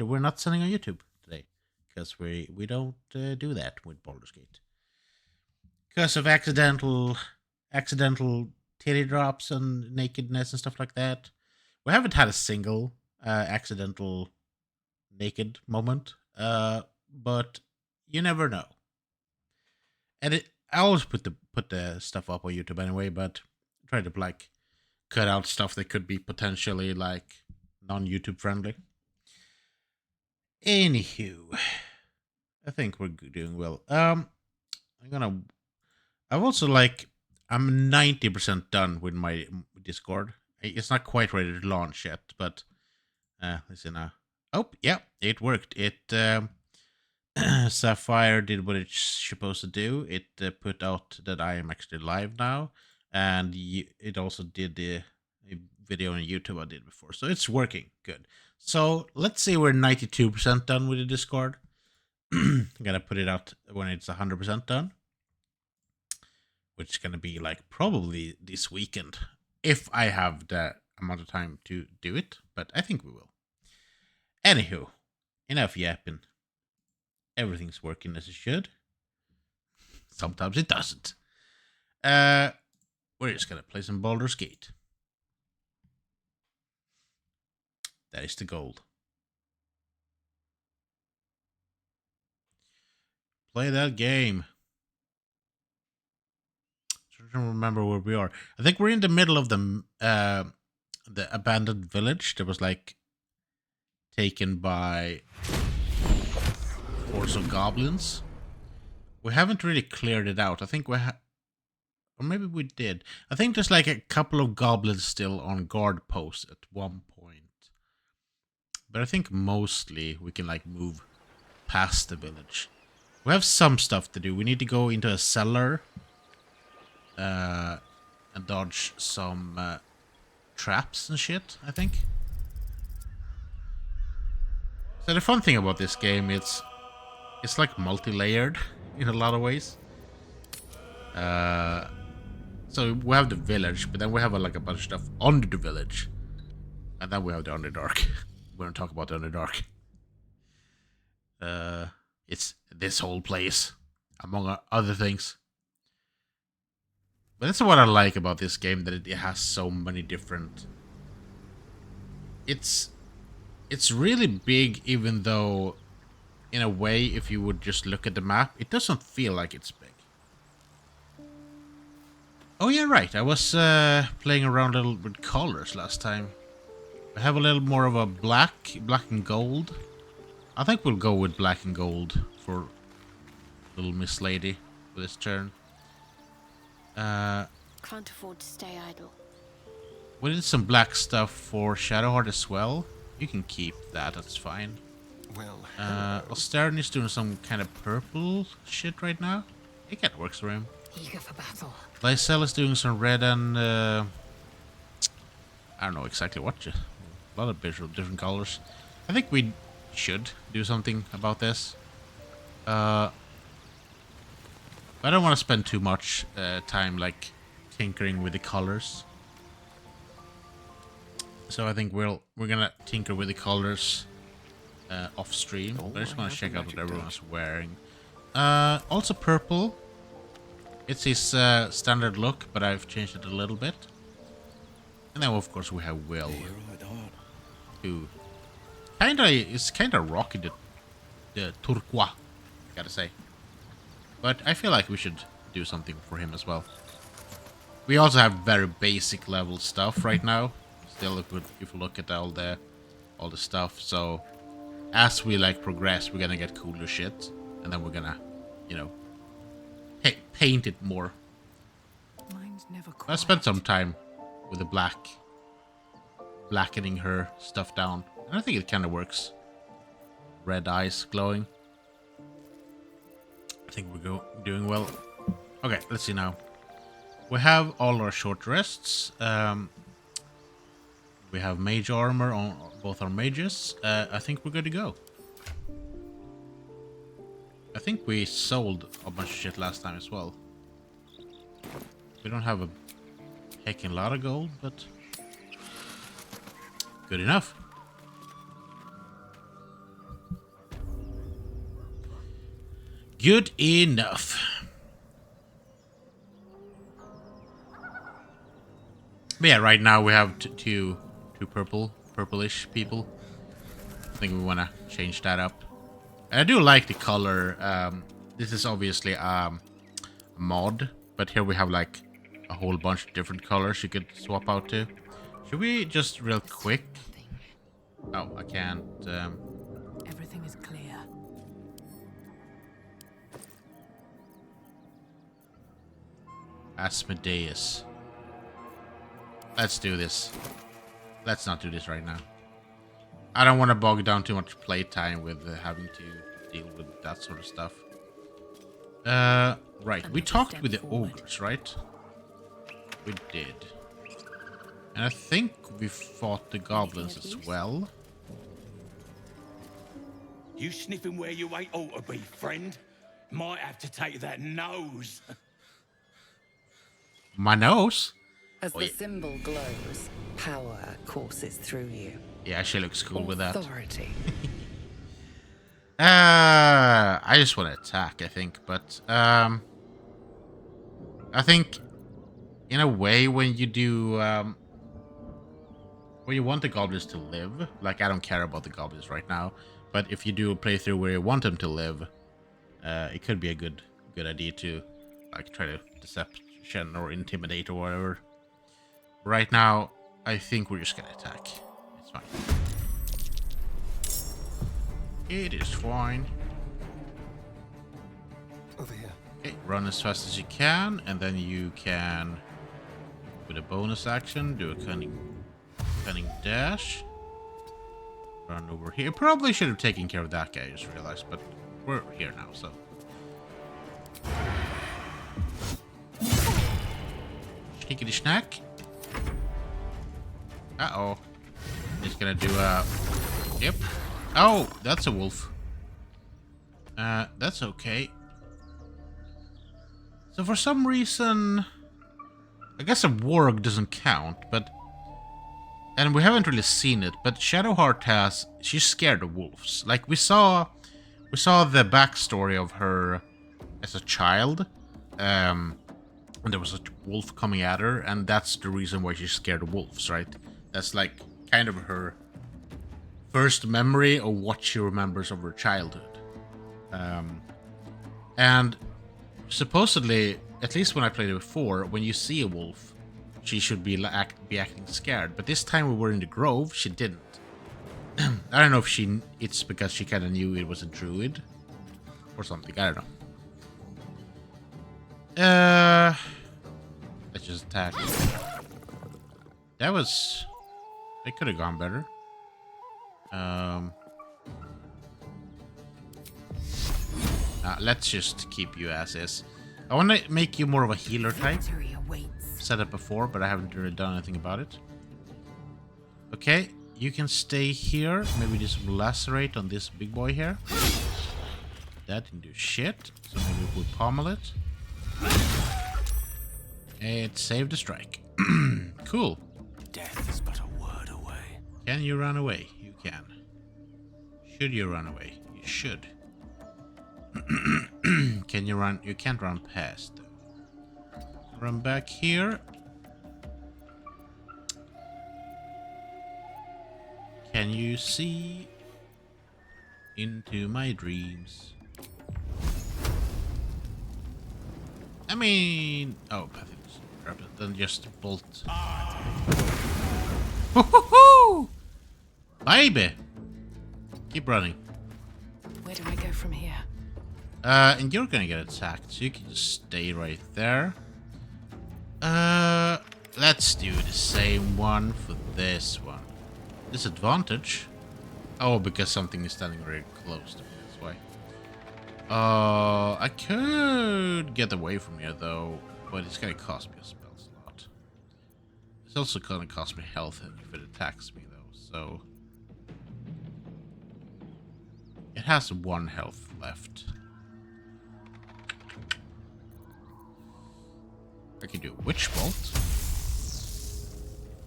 and we're not selling on YouTube today because we don't do that with Baldur's Gate because of accidental titty drops and nakedness and stuff like that. We haven't had a single accidental naked moment, but you never know. And I always put the stuff up on YouTube anyway, but try to like cut out stuff that could be potentially like non-YouTube friendly. Anywho, I think we're doing well. I've also like I'm 90% done with my Discord. It's not quite ready to launch yet, but let's see now. Oh, yeah, it worked. Sapphire did what it's supposed to do. It put out that I am actually live now, and it also did the video on YouTube I did before. So it's working good. So let's say we're 92% done with the Discord. I'm gonna put it out when it's 100% done, which is gonna be like probably this weekend if I have the amount of time to do it. But I think we will. Anywho, enough yapping. Everything's working as it should. Sometimes it doesn't. We're just gonna play some Baldur's Gate. That is the goal. Play that game. I don't remember where we are. I think we're in the middle of the abandoned village that was like taken by force of goblins. We haven't really cleared it out. I think or maybe we did. I think there's like a couple of goblins still on guard posts at one point. But I think mostly we can like move past the village. We have some stuff to do. We need to go into a cellar and dodge some traps and shit, I think. So the fun thing about this game, it's like multi-layered in a lot of ways. So we have the village, but then we have like a bunch of stuff under the village. And then we have the Underdark. We're gonna talk about the Underdark. It's this whole place, among other things. But that's what I like about this game, that it has so many different... It's really big, even though, in a way, if you would just look at the map, it doesn't feel like it's big. Oh yeah, right, I was playing around a little with colors last time. I have a little more of a black and gold. I think we'll go with black and gold for little Miss Lady for this turn. Can't afford to stay idle. We did some black stuff for Shadowheart as well. You can keep that, that's fine. Well, Ostaren is doing some kind of purple shit right now. It kind of works for him. Eager for battle. Lysel is doing some red and I don't know exactly what. A lot of different colors. I think we should do something about this. But I don't want to spend too much time like tinkering with the colors. So I think we're gonna tinker with the colors off stream. I just want to check out what everyone's wearing. Also purple. It's his standard look, but I've changed it a little bit. And then of course we have Will, who is kinda rocking the turquoise, gotta say. But I feel like we should do something for him as well. We also have very basic level stuff right now. Still, if we look at all the stuff, so as we like progress, we're gonna get cooler shit, and then we're gonna, you know, paint it more. Mine's never I spent some time with the blackening her stuff down, and I think it kind of works. Red eyes glowing. I think we're doing well. Okay, let's see now. We have all our short rests. We have mage armor on both our mages. I think we're good to go. I think we sold a bunch of shit last time as well. We don't have a heckin' lot of gold, but good enough. Good enough. But yeah, right now we have two purplish people. I think we want to change that up. And I do like the color. This is obviously a mod, but here we have like a whole bunch of different colors you could swap out to. Should we just real quick? Oh, I can't. Everything is clear. Asmodeus. Let's do this. Let's not do this right now. I don't want to bog down too much playtime with having to deal with that sort of stuff. Right. We talked with the ogres, right? We did. And I think we fought the goblins as well. You sniffing where you ain't ought to be, friend? Might have to take that nose. My nose? As the symbol glows, power courses through you. Yeah, she looks cool with that. Authority. I just want to attack, I think, but I think in a way when you do where you want the goblins to live, like I don't care about the goblins right now, but if you do a playthrough where you want them to live, it could be a good idea to like try to deception or intimidate or whatever. Right now, I think we're just gonna attack. It's fine. It is fine. Over here. Okay, run as fast as you can, and then you can, with a bonus action, do a cunning dash. Run over here. Probably should have taken care of that guy, I just realized, but we're here now, so. Sneakity snack. Uh-oh. He's gonna do a... Yep. Oh, that's a wolf. That's okay. So for some reason... I guess a warg doesn't count, but... And we haven't really seen it, but Shadowheart has... She's scared of wolves. Like, we saw the backstory of her as a child. And there was a wolf coming at her, and that's the reason why she's scared of wolves, right? That's like kind of her first memory of what she remembers of her childhood. And supposedly, at least when I played it before, when you see a wolf, she should be acting scared. But this time we were in the grove, she didn't. I don't know if it's because she kind of knew it was a druid or something. I don't know. Let's just attack. That was... It could have gone better. Let's just keep you as is. I want to make you more of a healer type. Said it before, but I haven't really done anything about it. Okay, you can stay here. Maybe do some lacerate on this big boy here. That didn't do shit, so maybe we'll pommel it. It saved the strike. Cool. Death is but a word away. Can you run away? You can. Should you run away? You should. Can you run? You can't run past, though. Run back here. Can you see into my dreams? I mean... Oh, I think it's grab it. Then just bolt. Woohoo! Baby! Keep running. Where do I go from here? And you're gonna get attacked, so you can just stay right there. Let's do the same one for this one. Disadvantage? Oh, because something is standing very close to me, that's why. I could get away from here, though, but it's gonna cost me a spell slot. It's also gonna cost me health if it attacks me, though, so... It has 1 health left. I can do a Witch Bolt.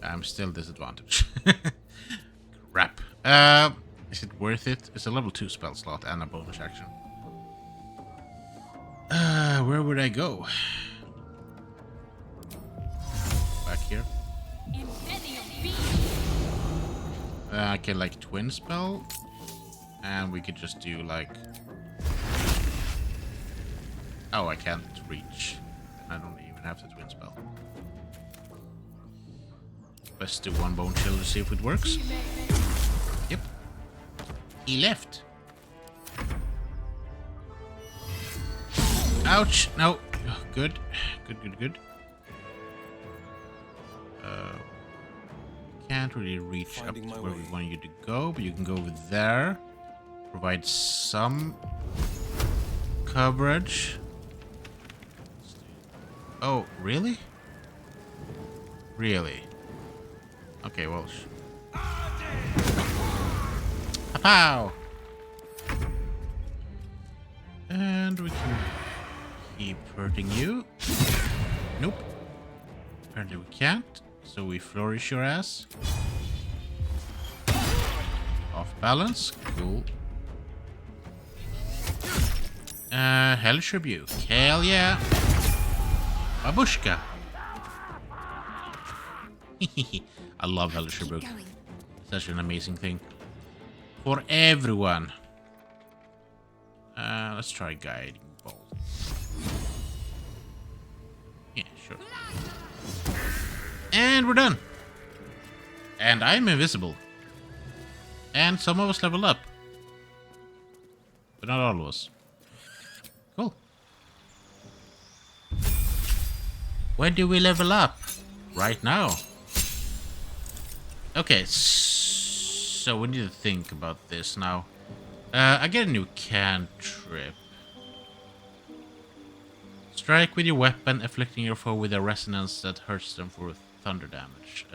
I'm still disadvantaged. Crap. Is it worth it? It's a level 2 spell slot and a bonus action. Where would I go? Back here. I can like twin spell, and we could just do like. Oh, I can't reach. I don't even have to twin spell. Let's do one bone chill to see if it works. Yep. He left. Ouch! No. Oh, good. Good. Can't really reach up to where we want you to go, but you can go over there. Provide some coverage. Oh, really? Really? Okay, well. Pow! And we can keep hurting you. Nope. Apparently we can't. So we flourish your ass. Off balance. Cool. Hellish Rebuke. Hell yeah. Babushka. I love Hellish Rebuke. Such an amazing thing. For everyone. Let's try Guiding Bolt. Yeah, sure. And we're done. And I'm invisible. And some of us level up. But not all of us. Cool. When do we level up? Right now. Okay, so we need to think about this now. I get a new cantrip. Strike with your weapon, afflicting your foe with a resonance that hurts them for thunder damage.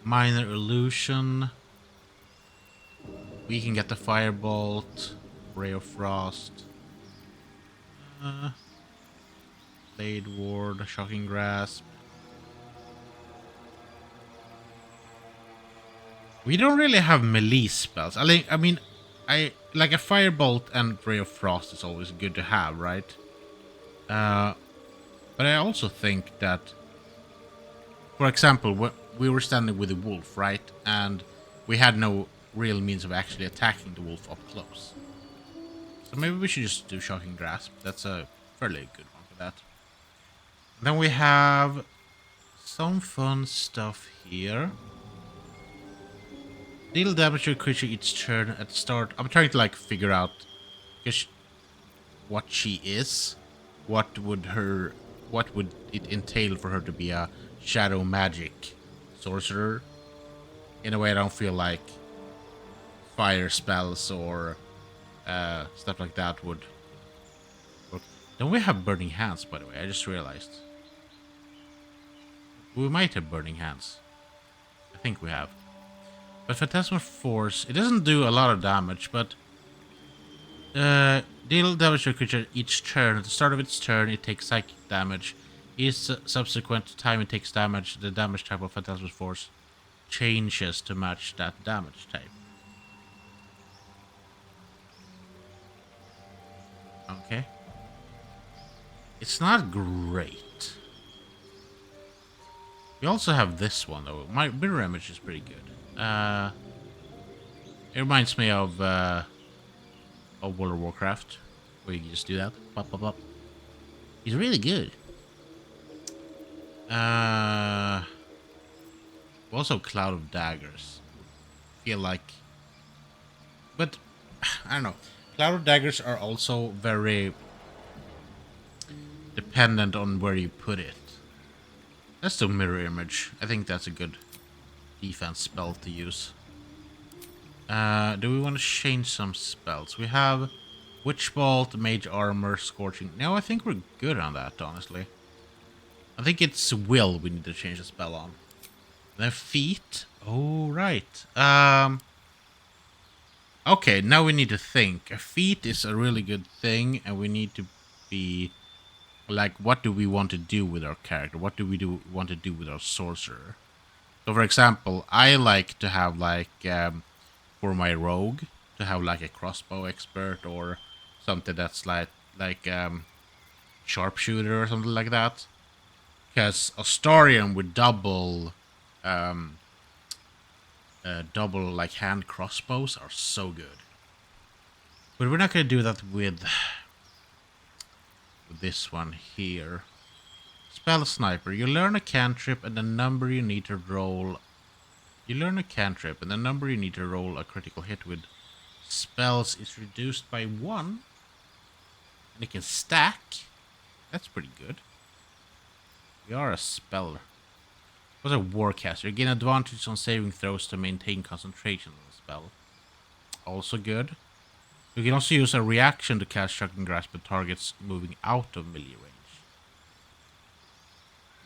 Minor illusion. We can get the firebolt, ray of frost, blade ward, shocking grasp. We don't really have melee spells. I mean, like a firebolt and ray of frost is always good to have, right? But I also think that, for example, we were standing with a wolf, right? And we had no real means of actually attacking the wolf up close. So maybe we should just do shocking grasp. That's a fairly good one for that. Then we have some fun stuff here. Deal damage to a creature each turn at the start. I'm trying to like figure out what she is. What would it entail for her to be a shadow magic sorcerer? In a way, I don't feel like fire spells or stuff like that would work. Don't we have burning hands, by the way? I just realized. We might have burning hands. I think we have. But Phantasmal Force, it doesn't do a lot of damage, but deal damage to a creature each turn. At the start of its turn, it takes psychic damage. Each subsequent time it takes damage, the damage type of Phantasmal Force changes to match that damage type. Okay. It's not great. We also have this one, though. My mirror image is pretty good. It reminds me of World of Warcraft, where you can just do that. Pop, pop, pop. He's really good. Also, Cloud of Daggers. Feel like, but I don't know. Cloud of Daggers are also very dependent on where you put it. Let's do Mirror Image. I think that's a good defense spell to use. Do we want to change some spells? We have Witch Bolt, Mage Armor, Scorching. No, I think we're good on that, honestly. I think it's Will we need to change the spell on. Then Feet. Oh, right. Okay, now we need to think. A Feet is a really good thing, and we need to be like, what do we want to do with our character? What do we want to do with our sorcerer? So, for example, I like to have, like, for my rogue, to have, like, a crossbow expert or something that's like sharpshooter or something like that. Because Astarion with double like hand crossbows are so good. But we're not gonna do that with this one here. Spell Sniper. You learn a cantrip and the number you need to roll. You learn a cantrip and the number you need to roll a critical hit with spells is reduced by 1. And it can stack. That's pretty good. We are a speller. What's a warcaster? You gain advantage on saving throws to maintain concentration on the spell. Also good. You can also use a reaction to cast Shocking Grasp at targets moving out of melee range.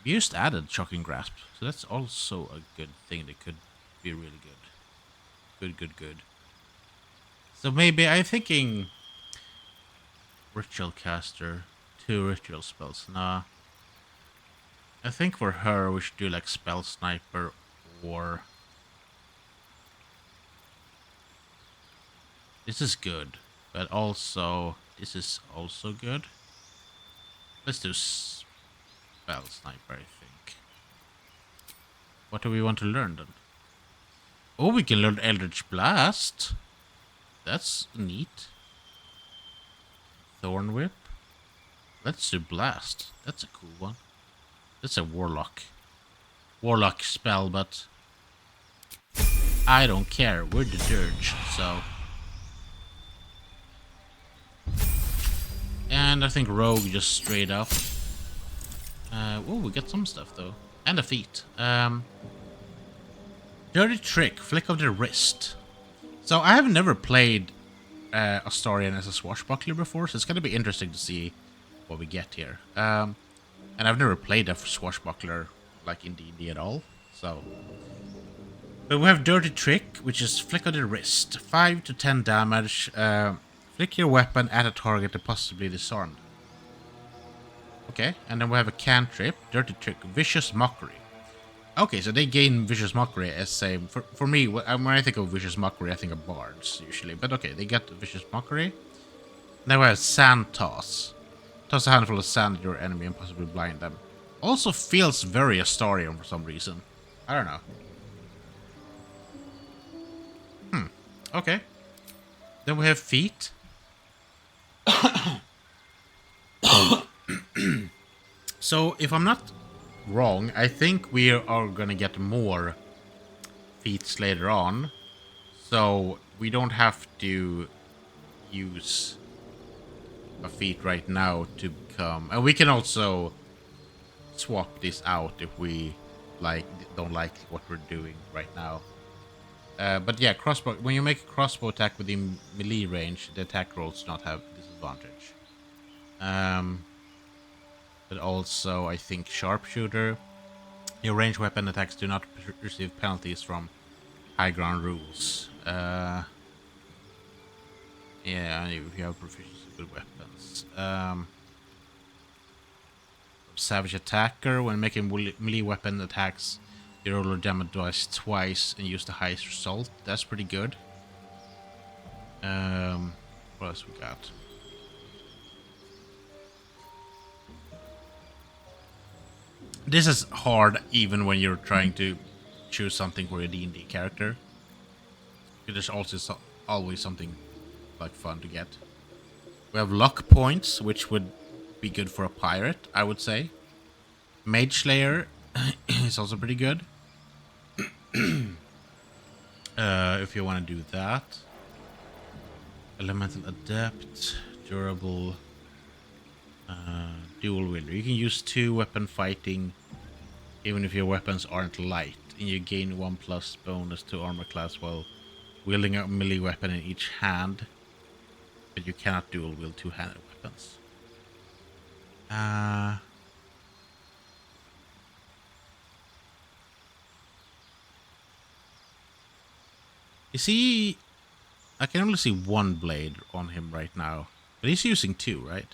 We just added Shocking Grasp, so that's also a good thing that could be really good. Good. So maybe I'm thinking Ritual Caster, 2 ritual spells. Nah. I think for her we should do like Spell Sniper or... This is good, but also this is also good. Let's do Spell Sniper, I think. What do we want to learn then? Oh, we can learn Eldritch Blast. That's neat. Thorn Whip. Let's do Blast. That's a cool one. That's a Warlock. Warlock spell, but I don't care. We're the Dirge, so... And I think Rogue just straight up. Oh, we got some stuff though. And a feat. Dirty Trick, Flick of the Wrist. So I have never played Astarion as a swashbuckler before, so it's gonna be interesting to see what we get here. And I've never played a swashbuckler like in D&D at all, so... But we have Dirty Trick, which is Flick of the Wrist. 5 to 10 damage. Flick your weapon at a target to possibly disarmed. Okay, and then we have a cantrip, Dirty Trick, Vicious Mockery. Okay, so they gain Vicious Mockery as same. For me, when I think of Vicious Mockery, I think of bards usually. But okay, they get Vicious Mockery. Then we have Sand Toss. Toss a handful of sand at your enemy and possibly blind them. Also feels very Astarion for some reason. I don't know. Okay. Then we have Feet. So, if I'm not wrong, I think we are gonna get more feats later on. So, we don't have to use a feat right now to become... And we can also swap this out if we don't like what we're doing right now. But yeah, crossbow. When you make a crossbow attack within melee range, the attack rolls do not have disadvantage. But also, I think sharpshooter. Your ranged weapon attacks do not receive penalties from high ground rules. Yeah, if you have proficiency with weapons. Savage attacker. When making melee weapon attacks, you roll your damage dice twice and use the highest result. That's pretty good. What else we got? This is hard even when you're trying to choose something for your D&D character. There's also always something like fun to get. We have luck points, which would be good for a pirate, I would say. Mage Slayer is also pretty good. If you want to do that. Elemental Adept, durable, dual wielder. You can use 2 weapon fighting even if your weapons aren't light, and you gain 1+ bonus to armor class while wielding a melee weapon in each hand, but you cannot dual wield 2-handed weapons. You see, I can only see 1 blade on him right now, but he's using 2, right?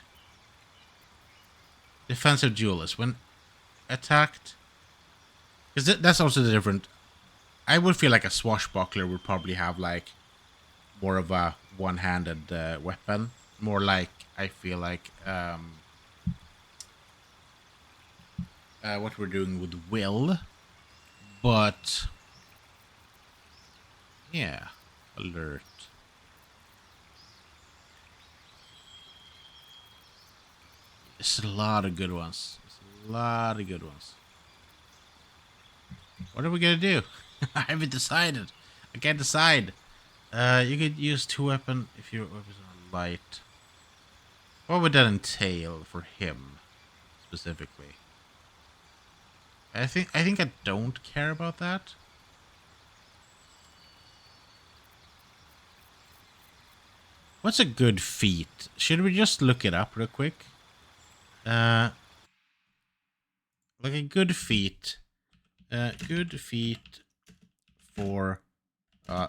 Defensive duelist. When attacked, because that's also the different. I would feel like a swashbuckler would probably have like more of a one-handed weapon, more like, I feel like, what we're doing with Will. But yeah, alert. There's a lot of good ones. There's a lot of good ones. What are we gonna do? I haven't decided. I can't decide. You could use 2 weapon if your weapons are light. What would that entail for him specifically? I think I don't care about that. What's a good feat? Should we just look it up real quick? Like a good feat. Good feat for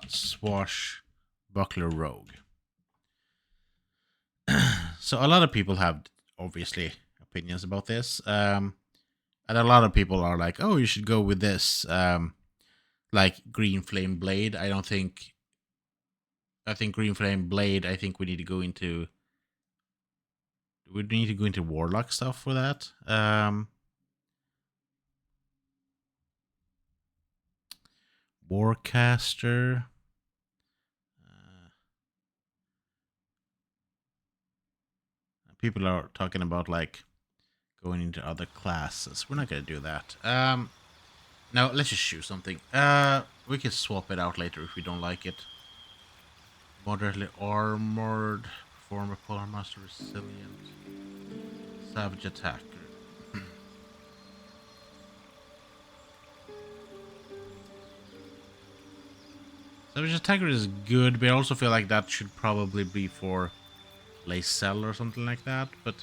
swashbuckler rogue. So a lot of people have obviously opinions about this. And a lot of people are like, oh, you should go with this. Like Green Flame Blade. I think Green Flame Blade, I think we need to go into Warlock stuff for that. Warcaster. People are talking about like going into other classes. We're not gonna do that. Now let's just choose something. We can swap it out later if we don't like it. Moderately armored, performer, polar master, resilient, savage attacker. Savage attacker is good, but I also feel like that should probably be for Lacell or something like that. But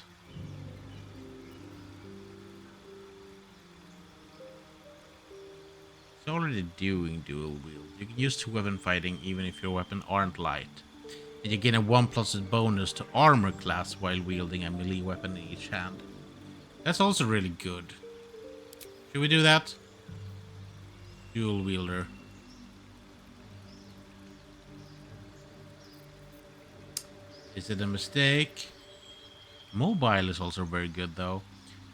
it's already doing dual wield. You can use 2 weapon fighting even if your weapon aren't light. And you gain a 1+ bonus to armor class while wielding a melee weapon in each hand. That's also really good. Should we do that? Dual wielder. Is it a mistake? Mobile is also very good though.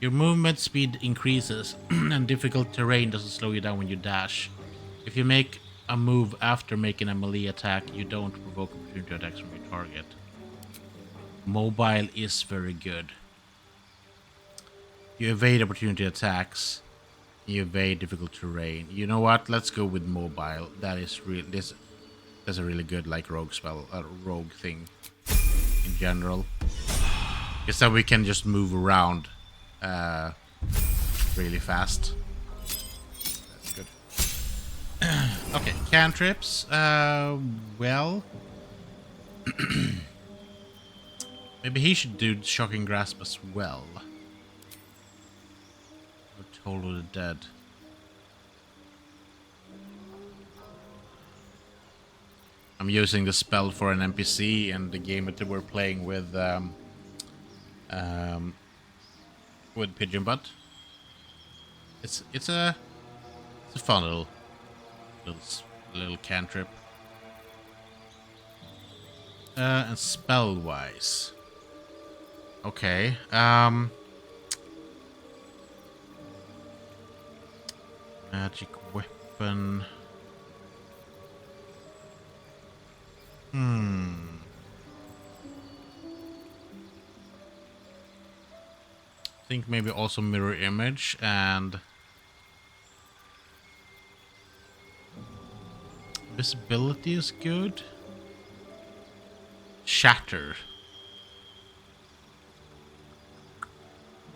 Your movement speed increases and difficult terrain doesn't slow you down when you dash. If you make a move after making a melee attack, you don't provoke opportunity attacks from your target. Mobile is very good. You evade opportunity attacks. You evade difficult terrain. You know what? Let's go with mobile. That is that's a really good like rogue spell, rogue thing in general. Because then we can just move around really fast. That's good. Okay, cantrips. Well, maybe he should do shocking grasp as well. Or Toll of the Dead. I'm using the spell for an NPC in the game that we're playing with Pigeon Butt. It's a fun little cantrip. And spell wise, okay. Magic weapon. I think maybe also mirror image and visibility is good. Shatter.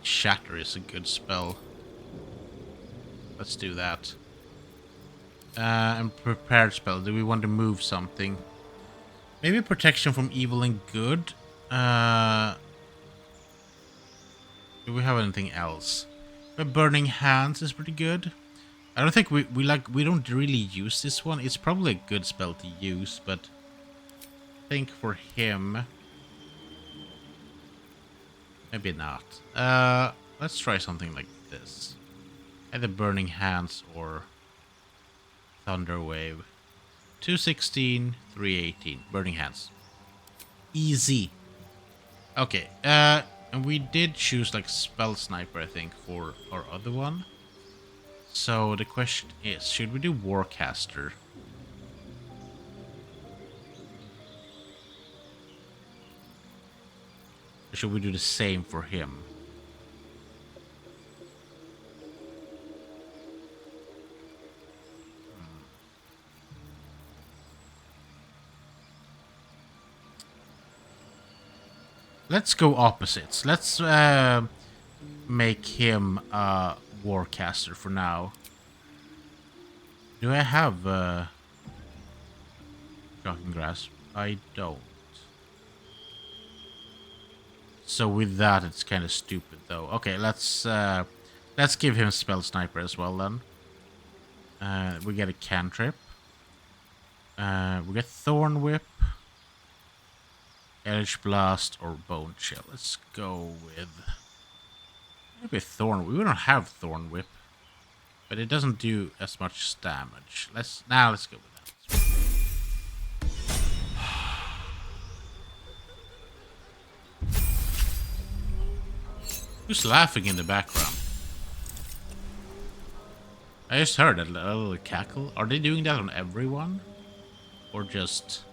Shatter is a good spell. Let's do that. And prepared spell. Do we want to move something? Maybe protection from evil and good. Do we have anything else? Burning hands is pretty good. I don't think we don't really use this one. It's probably a good spell to use, but I think for him maybe not. Let's try something like this. Either burning hands or thunder wave. 216, 318. Burning hands. Easy. Okay, and we did choose like spell sniper, I think, for our other one. So the question is, should we do warcaster? Or should we do the same for him? Let's go opposites. Let's make him a warcaster for now. Do I have shocking grasp? I don't. So with that, it's kind of stupid, though. Okay, let's give him spell sniper as well then. We get a cantrip. We get thorn whip, edge blast, or bone chill. Let's go with maybe thorn. We don't have thorn whip, but it doesn't do as much damage. Let's go with that. Who's laughing in the background? I just heard a little cackle. Are they doing that on everyone? Or just...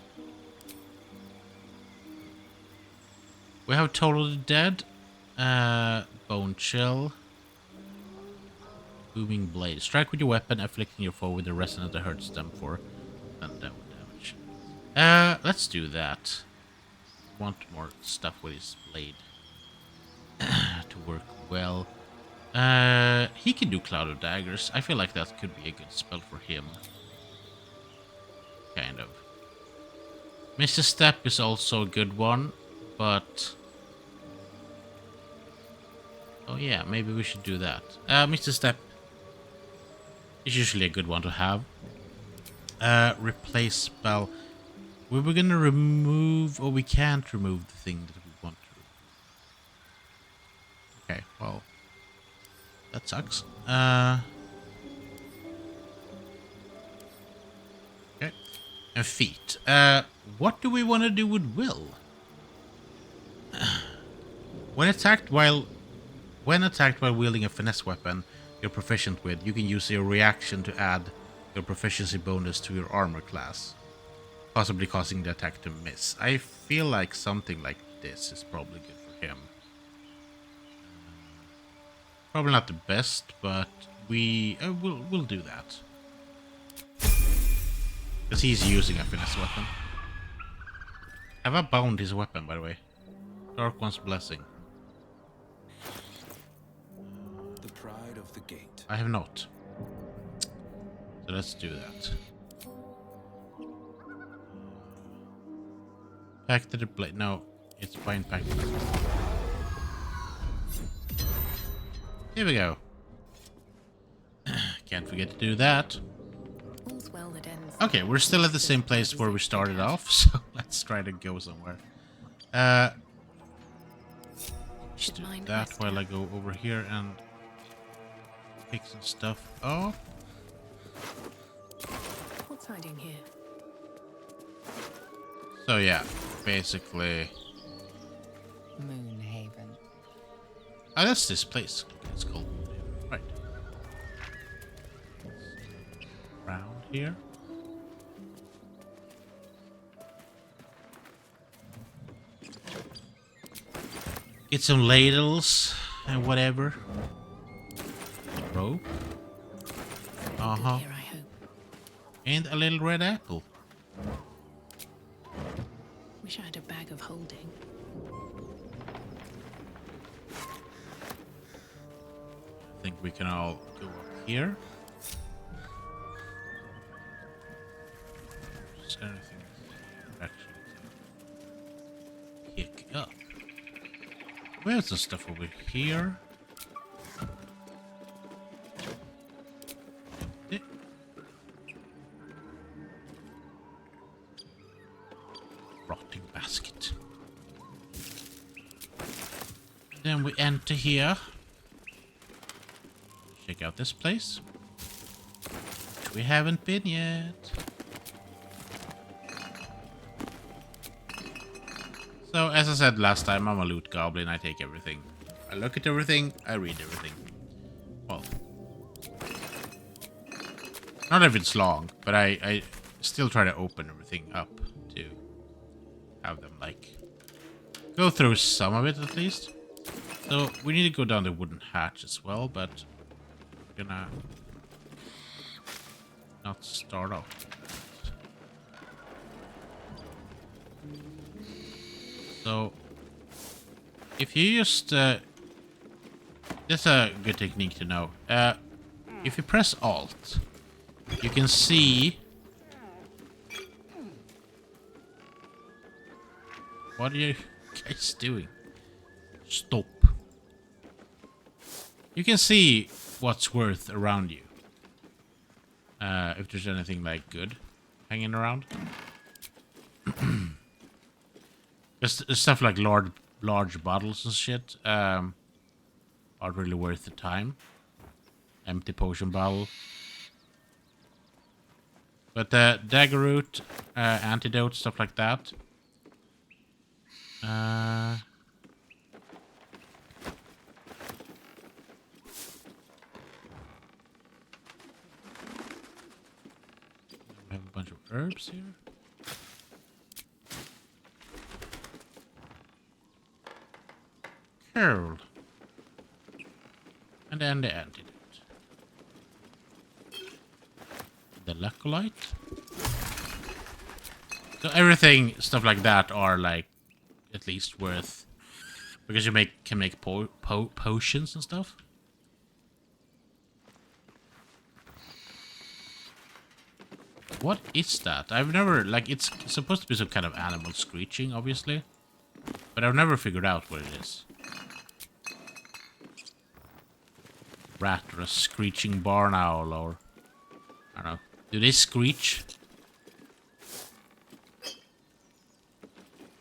We have Totally Dead. Bone Chill. Booming Blade. Strike with your weapon, afflicting your foe with the resonance that hurts them for damage. Let's do that. Want more stuff with his blade to work well. He can do Cloud of Daggers. I feel like that could be a good spell for him. Kind of. Mr. Step is also a good one, but... Oh yeah, maybe we should do that. Mr. Step is usually a good one to have. Replace spell. We were gonna remove... or we can't remove the thing that we want to remove. Okay, well... That sucks. Okay. And feet. What do we want to do with will? When attacked while wielding a finesse weapon you're proficient with, you can use your reaction to add your proficiency bonus to your armor class, possibly causing the attack to miss. I feel like something like this is probably good for him. Probably not the best, but we'll do that. Because he's using a finesse weapon. Have I bound his weapon, by the way? Dark One's Blessing. The pride of the gate. I have not. So let's do that. Back to the blade. No, it's fine. Back to the blade. Here we go. Can't forget to do that. All's well that ends. Okay, we're still at the same place where we started off, so let's try to go somewhere. Just do that while I go over here and pick some stuff up. What's hiding here? So yeah, basically... Moonhaven. Oh, that's this place. It's called... Right. Around here. Get some ladles and whatever. Rope. Uh-huh. Here, I hope. And a little red apple. Wish I had a bag of holding. I think we can all go up here. Is there anything actually to pick up? Where's the stuff over here? Empty. Rotting basket. Then we enter here. Check out this place, which we haven't been yet. So, as I said last time, I'm a loot goblin. I take everything. I look at everything. I read everything. Well, not if it's long, but I still try to open everything up to have them, like, go through some of it at least. So, we need to go down the wooden hatch as well, but we're gonna not start off. So, if you just, that's a good technique to know. If you press Alt, you can see. What are you guys doing? Stop. You can see what's worth around you. If there's anything like good hanging around. Just stuff like large bottles and shit are really worth the time. Empty potion bottle. But dagger root, antidote, stuff like that. We have a bunch of herbs here. Cool. And then the antidote. The Lacolite. So everything, stuff like that, are like at least worth, because you can make potions and stuff. What is that? I've never, like, it's supposed to be some kind of animal screeching, obviously, but I've never figured out what it is. Rat or a screeching barn owl, or I don't know. Do they screech?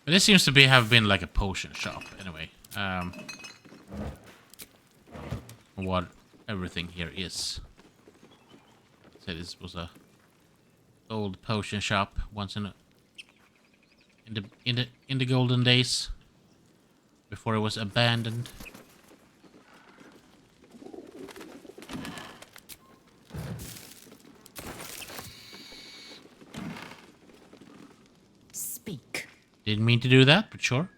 But this seems to have been like a potion shop, anyway. What everything here is. So this was a old potion shop once in the golden days, before it was abandoned. Speak. Didn't mean to do that, but sure.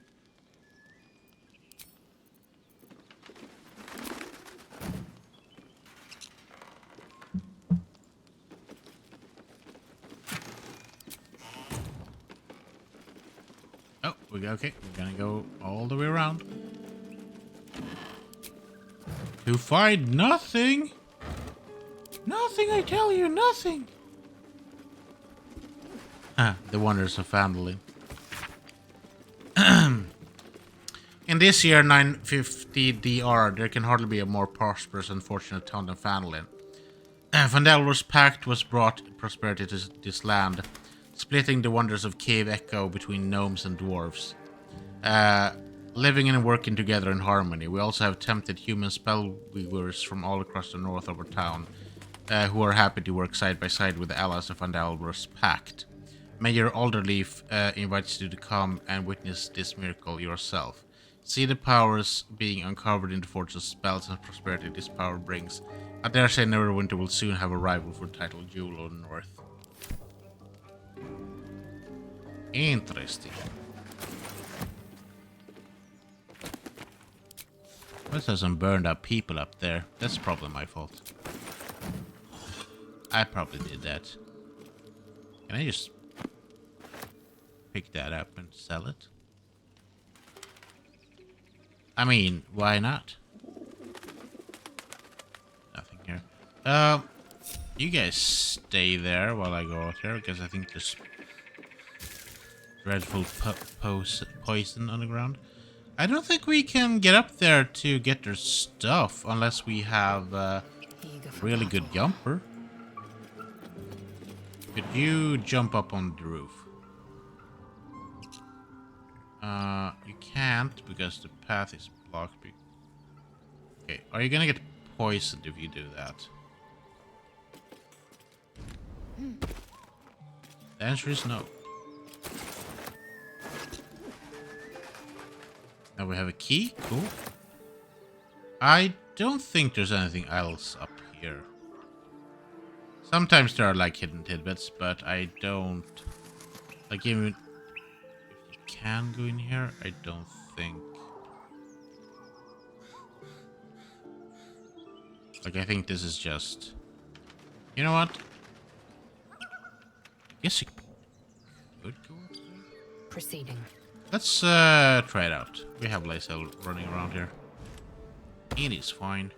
Oh, okay. We're gonna go all the way around. To find nothing. Nothing, I tell you, nothing. Ah, the wonders of Phandalin. In this year 950 DR, there can hardly be a more prosperous and fortunate town than Phandalin. Phandalur's pact was brought prosperity to this land, splitting the wonders of Cave Echo between gnomes and dwarves. Living and working together in harmony. We also have tempted human spellweavers from all across the north of our town, who are happy to work side by side with the allies of Phandalur's pact. Mayor Alderleaf invites you to come and witness this miracle yourself. See the powers being uncovered in the forge of spells and prosperity this power brings. I dare say Neverwinter will soon have a rival for the title Jewel of the North. Interesting. Let's have some burned up people up there. That's probably my fault. I probably did that. Can I just pick that up and sell it? I mean, why not? Nothing here. You guys stay there while I go out here, because I think there's dreadful poison on the ground. I don't think we can get up there to get their stuff unless we have a really good jumper. Could you jump up on the roof? You can't because the path is blocked. Okay, are you gonna get poisoned if you do that? The answer is no. Now we have a key. Cool. I don't think there's anything else up here. Sometimes there are like hidden tidbits, but I don't... Like even if you can go in here, I don't think... Like I think this is just... You know what? I guess you could go up there. Proceeding. Let's try it out. We have Lae'zel running around here. It is fine.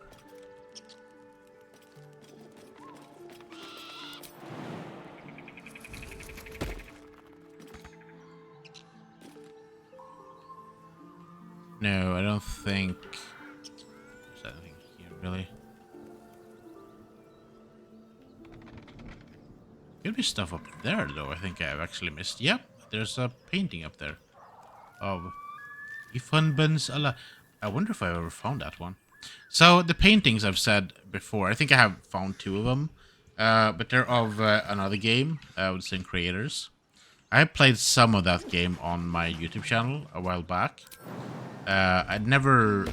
No, I don't think there's anything here really. Could be stuff up there though. I think I've actually missed. Yep, there's a painting up there of Ifunbens Allah. I wonder if I ever found that one. So the paintings I've said before, I think I have found 2 of them, but they're of another game with the same creators. I played some of that game on my YouTube channel a while back. I never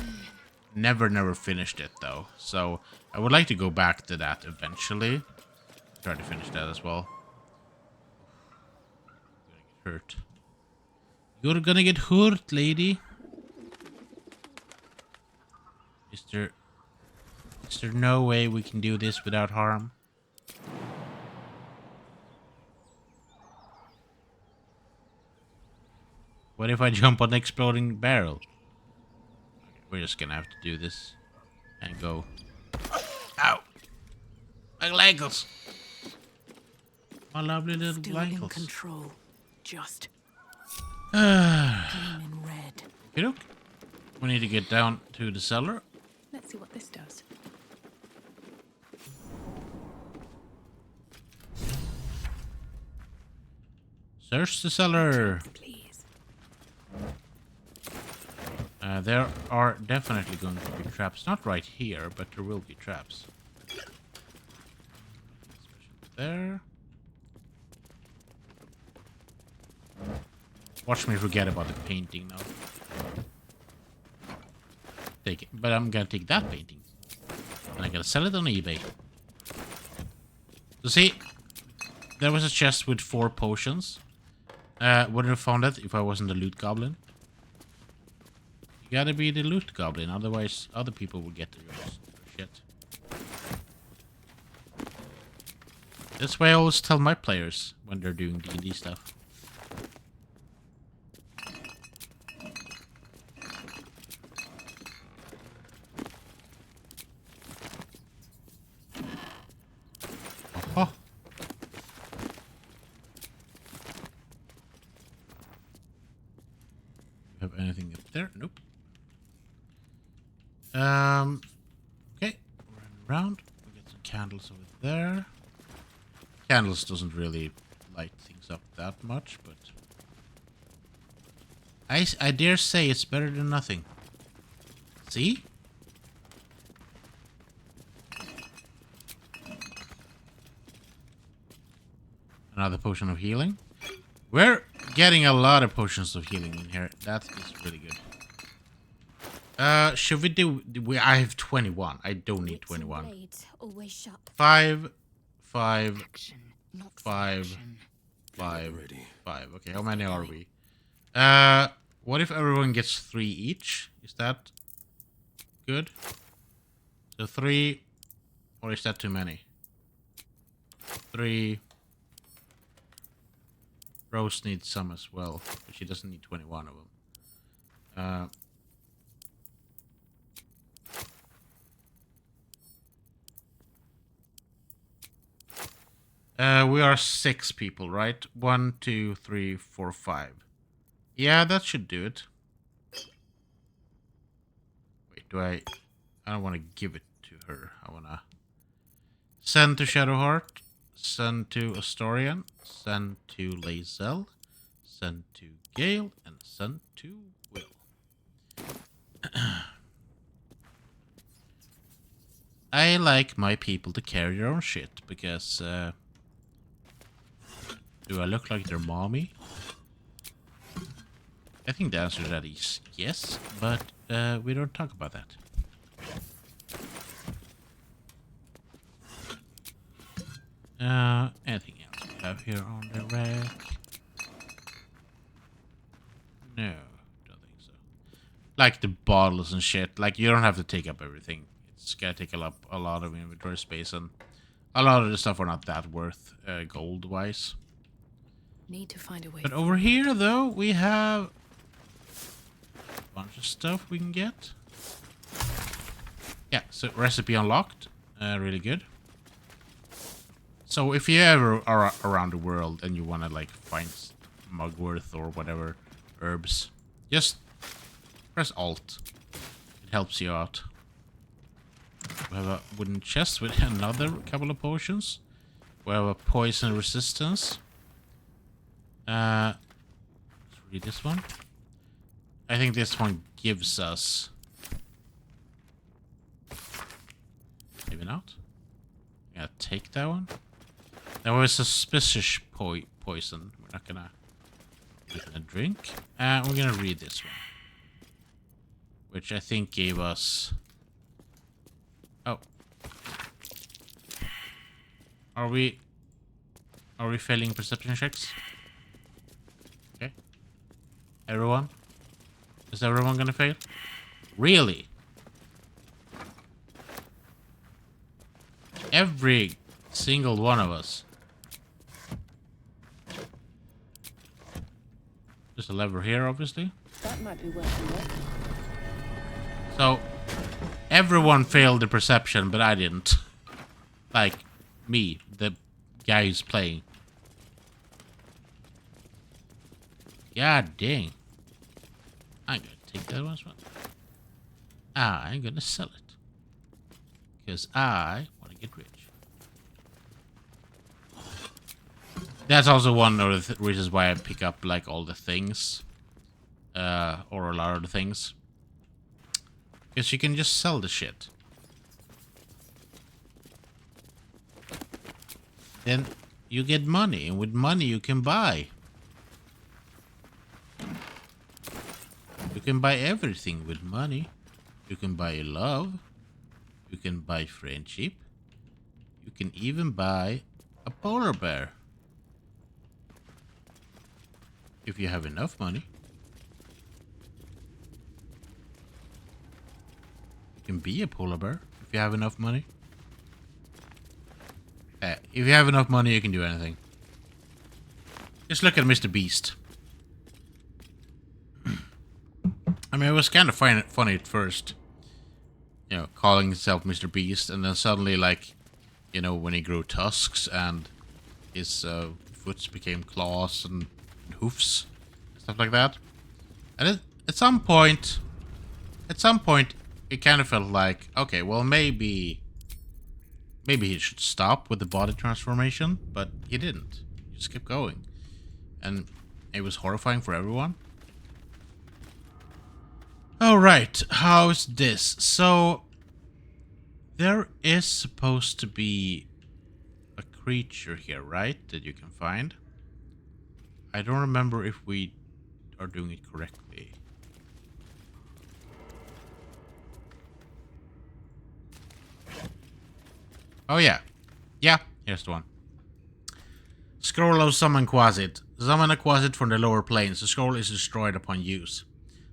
finished it though, so I would like to go back to that eventually. Try to finish that as well. You're gonna get hurt. You're gonna get hurt, lady. Is there no way we can do this without harm? What if I jump on the exploding barrel? We're just gonna have to do this and go. Ow! My ankles! My lovely little Still in ankles. control. Just Okay, gleaming red. look. We need to get down to the cellar. Let's see what this does. Search the cellar. Please. There are definitely going to be traps. Not right here, but there will be traps. Especially there. Watch me forget about the painting now. Take it. But I'm gonna take that painting. And I'm gonna sell it on eBay. So see, there was a chest with 4 potions. Wouldn't have found it if I wasn't a loot goblin. You gotta be the loot goblin, otherwise other people will get your shit. That's why I always tell my players when they're doing D&D stuff. Oh. Have anything up there? Nope. Okay. Run around. We get some candles over there. Candles doesn't really light things up that much, but I dare say it's better than nothing. See? Another potion of healing. We're getting a lot of potions of healing in here. That is really good. Should we do... I have 21. I don't need 21. 5, 5, 5, 5, 5. Okay, how many are we? What if everyone gets 3 each? Is that good? So 3, or is that too many? 3. Rose needs some as well, but she doesn't need 21 of them. We are 6 people, right? 1, 2, 3, 4, 5. Yeah, that should do it. Wait, I don't want to give it to her. I want to send to Shadowheart, send to Astorian, send to Lae'zel, send to Gale, and send to Will. I like my people to carry their own shit, because, do I look like their mommy? I think the answer to that is yes, but we don't talk about that. Anything else we have here on the rack? No, don't think so. Like the bottles and shit. Like you don't have to take up everything. It's gonna take a lot of inventory space, and a lot of the stuff are not that worth gold wise. Need to find a way. But over here, though, we have a bunch of stuff we can get. Yeah, so recipe unlocked. Really good. So if you ever are around the world and you want to like find mugwort or whatever herbs, just press Alt. It helps you out. We have a wooden chest with another couple of potions. We have a poison resistance. Let's read this one. I think this one gives us... Maybe not. Yeah, take that one. There was suspicious poison. We're not gonna drink. We're gonna read this one, which I think gave us... Oh. Are we failing perception checks? Okay. Everyone? Is everyone gonna fail? Really? Every single one of us. There's a lever here, obviously. That might be worth a look. So, everyone failed the perception, but I didn't. Like, me, the guy who's playing. God dang. I'm gonna take that one as well. I'm gonna sell it. Because I want to get rich. That's also one of the reasons why I pick up like all the things. Or a lot of the things. Because you can just sell the shit. Then you get money, and with money you can buy. You can buy everything with money. You can buy love. You can buy friendship. You can even buy a polar bear. If you have enough money. You can be a polar bear if you have enough money. If you have enough money, you can do anything. Just look at Mr. Beast. I mean, it was kind of funny at first. You know, calling himself Mr. Beast, and then suddenly, like, you know, when he grew tusks and his foots became claws and hoofs, stuff like that. And at some point, it kind of felt like, okay, well, maybe he should stop with the body transformation, but he didn't. He just kept going, and it was horrifying for everyone. All right, how's this? So there is supposed to be a creature here, right? That you can find. I don't remember if we are doing it correctly. Oh yeah. Yeah, here's the one. Scroll of Summon Quasit. Summon a Quasit from the lower planes. The scroll is destroyed upon use.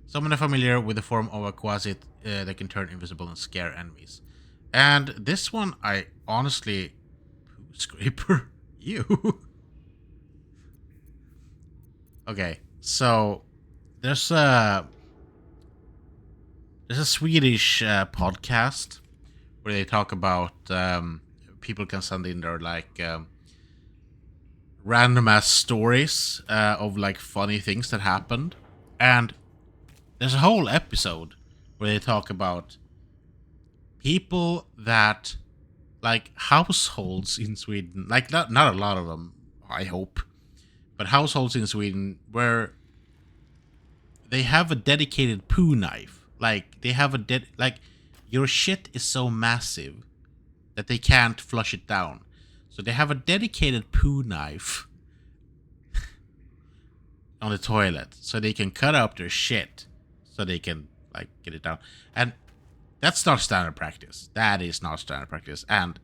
Summon a familiar with the form of a Quasit that can turn invisible and scare enemies. And this one, I honestly... Poo Scraper? You. Okay, so there's a Swedish podcast where they talk about people can send in their like random ass stories of like funny things that happened, and there's a whole episode where they talk about people that like households in Sweden, like not a lot of them, I hope. But households in Sweden where they have a dedicated poo knife. Like, they have a like, your shit is so massive that they can't flush it down. So they have a dedicated poo knife on the toilet so they can cut up their shit so they can like get it down. And that's not standard practice. That is not standard practice. And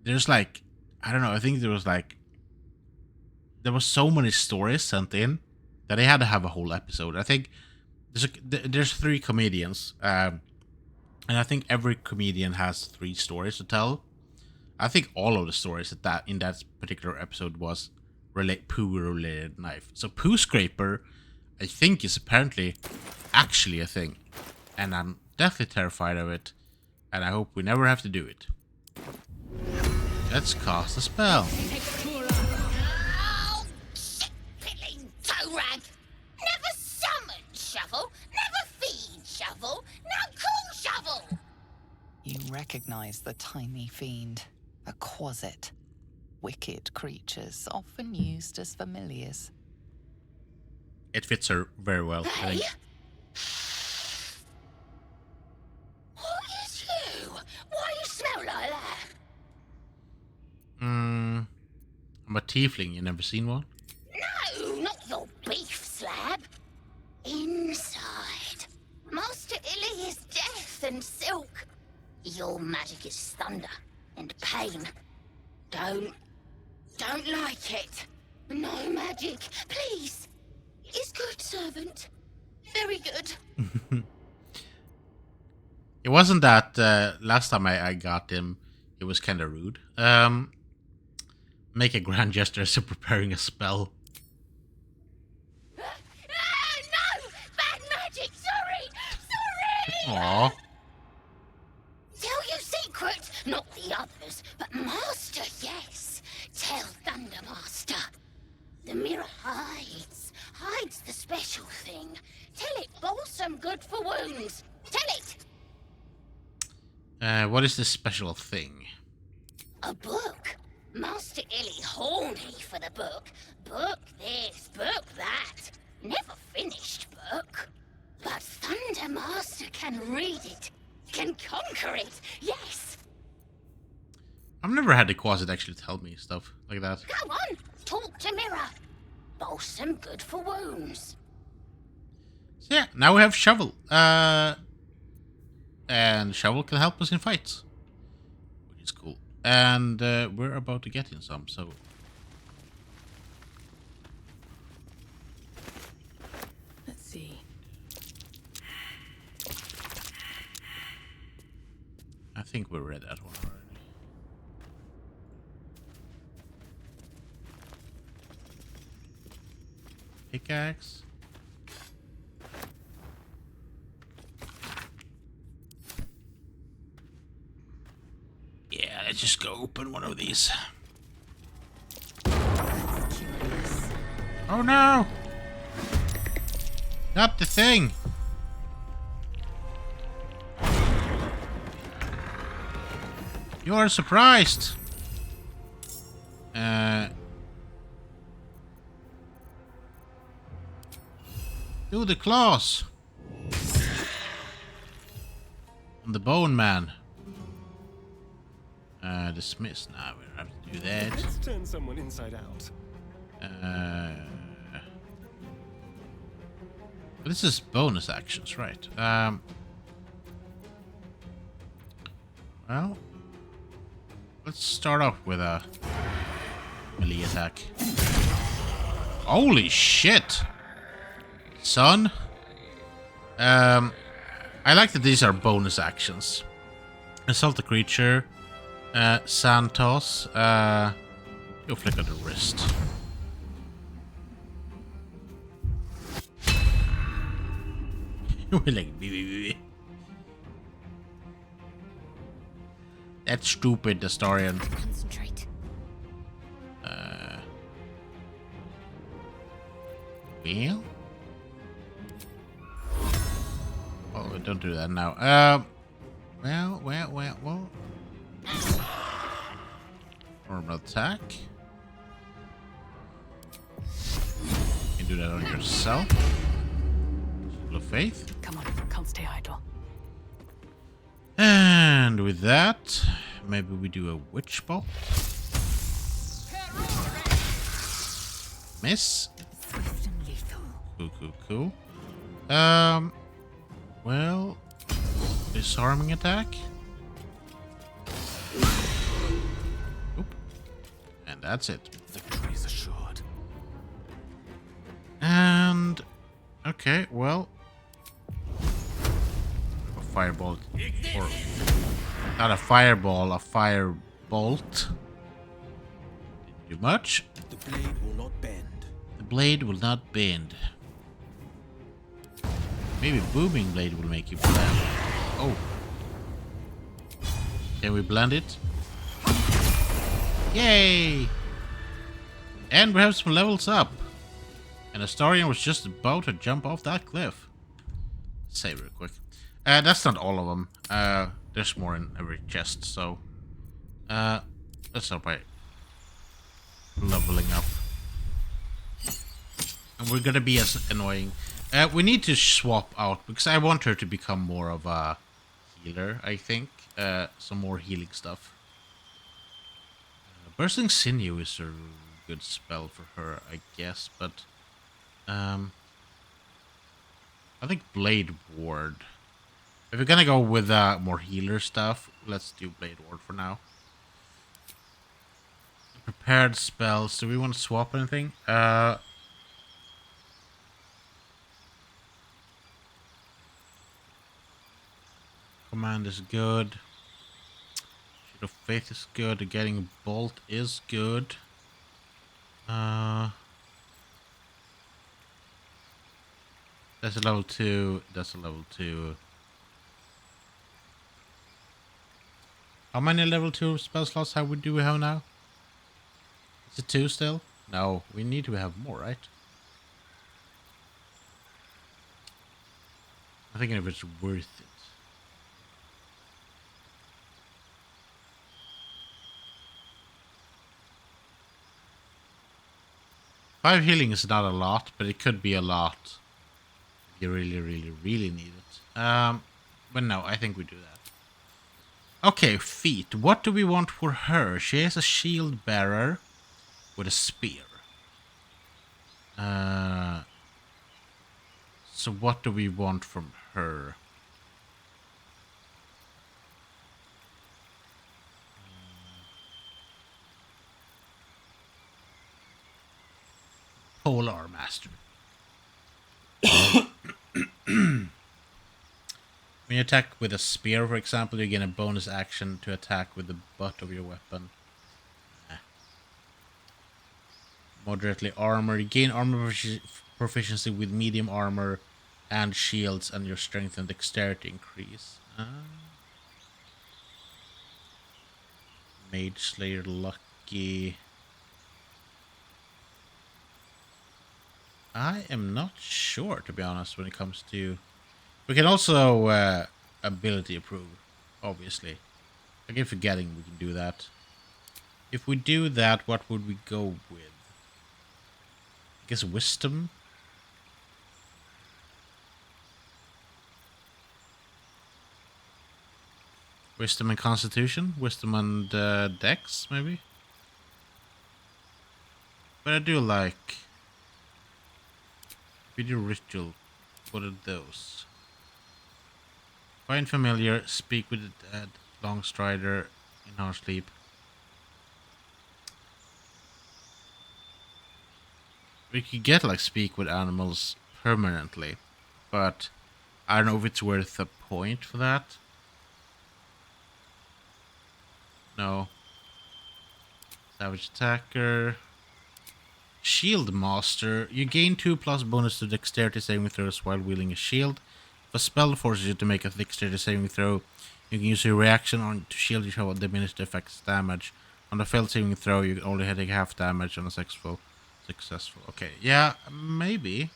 there's like, I don't know, I think there was so many stories sent in that they had to have a whole episode. I think there's 3 comedians, and I think every comedian has 3 stories to tell. I think all of the stories in that particular episode was poo-related knife. So poo scraper, I think, is apparently actually a thing, and I'm definitely terrified of it, and I hope we never have to do it. Let's cast a spell. Oh, shit-pilling toe rag! Never summon shovel, never feed shovel, now call shovel! You recognize the tiny fiend, a quasit. Wicked creatures, often used as familiars. It fits her very well, I Hey? think. What is you? Why you smell like that? I'm a tiefling, you never seen one? No, not your beef slab. Inside. Master Illy is death and silk. Your magic is thunder and pain. Don't like it. No magic, please. Is good, servant. Very good. It wasn't that last time I got him, it was kind of rude. Make a grand gesture as if preparing a spell. No! Bad magic, sorry! Aww. Tell you secret, not the others, but Master, yes. Tell Thundermaster. The mirror hides the special thing. Tell it balsam good for wounds. Tell it. What is this special thing? A book. Master Illy horny for the book. Book this, book that. Never finished book. But Thundermaster can read it. Can conquer it, yes. I've never had the Quasit actually tell me stuff like that. Go on, talk to mirror. Balsam good for wounds. So yeah, now we have Shovel. And Shovel can help us in fights, which is cool. And we're about to get in some, so... Let's see. I think we read that one already. Pickaxe. Yeah, let's just go open one of these. Oh no! Not the thing! You are surprised! Do the claws! On the bone man. Dismiss. Nah, we don't have to do that. Let's turn someone inside out. But this is bonus actions, right? Well, let's start off with a melee attack. Holy shit, son! I like that these are bonus actions. Assault the creature. Sand toss. You flick on the wrist. We're like, that's stupid, Astarian. Concentrate. Well? Oh, don't do that now. Well. Normal attack. You can do that on yourself. Full of faith. Come on, can't stay idle. And with that, maybe we do a witch bolt. Miss. Swift and lethal. Cool. Well, disarming attack. Oop. And that's it. Victory is assured. And okay, well, a fireball, or not a fireball, a firebolt. Didn't do much. The blade will not bend. The blade will not bend. Maybe booming blade will make you blend. Oh, can we blend it? Yay! And we have some levels up. And Astarion was just about to jump off that cliff. Save real quick. That's not all of them. There's more in every chest, so... let's start by leveling up. And we're gonna be as annoying. We need to swap out, because I want her to become more of a healer, I think. Some more healing stuff. Bursting Sinew is a good spell for her, I guess, but... I think Blade Ward. If we're gonna go with more healer stuff, let's do Blade Ward for now. Prepared spells. Do we want to swap anything? Command is good. Shield of Faith is good. Getting Bolt is good. That's a level 2. That's a level 2. How many level 2 spell slots do we have now? Is it 2 still? No, we need to have more, right? I'm thinking if it's worth it. Five healing is not a lot, but it could be a lot. You really need it. But no, I think we do that. Okay, feat. What do we want for her? She has a shield bearer with a spear. So what do we want from her? Polar Master. When you attack with a spear, for example, you gain a bonus action to attack with the butt of your weapon. Moderately armor. You gain armor proficiency with medium armor and shields, and your strength and dexterity increase. Mage Slayer Lucky. I am not sure, to be honest, when it comes to... We can also ability approve, obviously. I keep forgetting we can do that. If we do that, what would we go with? I guess Wisdom? Wisdom and Constitution? Wisdom and Dex, maybe? But I do like... Video Ritual. What are those? Find Familiar, Speak with the Dead, Long Strider, Enhanced Sleep. We could get like Speak with Animals permanently, but I don't know if it's worth a point for that. No. Savage Attacker. Shield Master. You gain 2+ bonus to dexterity saving throws while wielding a shield. If a spell forces you to make a dexterity saving throw, you can use your reaction on to shield yourself and diminish the effect's damage. On a failed saving throw, you can only take half damage on a successful. Okay, yeah, maybe.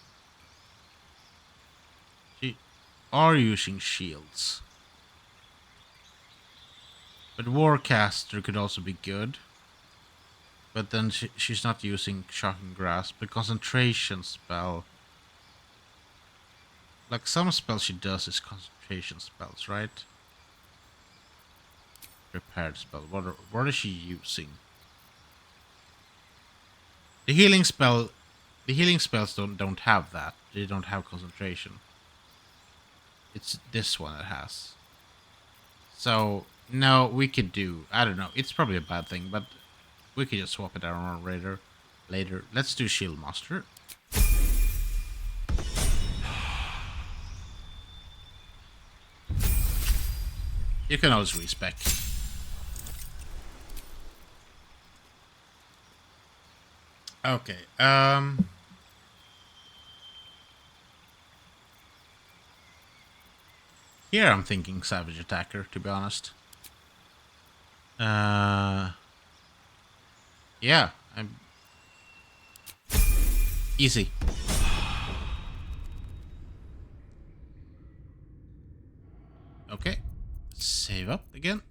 She are using shields. But Warcaster could also be good. But then she's not using Shocking Grasp. The concentration spell. Like some spells she does is concentration spells, right? Prepared spell. What is she using? The healing spell. The healing spells don't have that. They don't have concentration. It's this one that has. So no, we could do. I don't know. It's probably a bad thing, but we could just swap it around later. Let's do Shield Master. You can always respec. Okay. Here I'm thinking Savage Attacker, to be honest. Yeah, I'm easy. Okay. Save up again.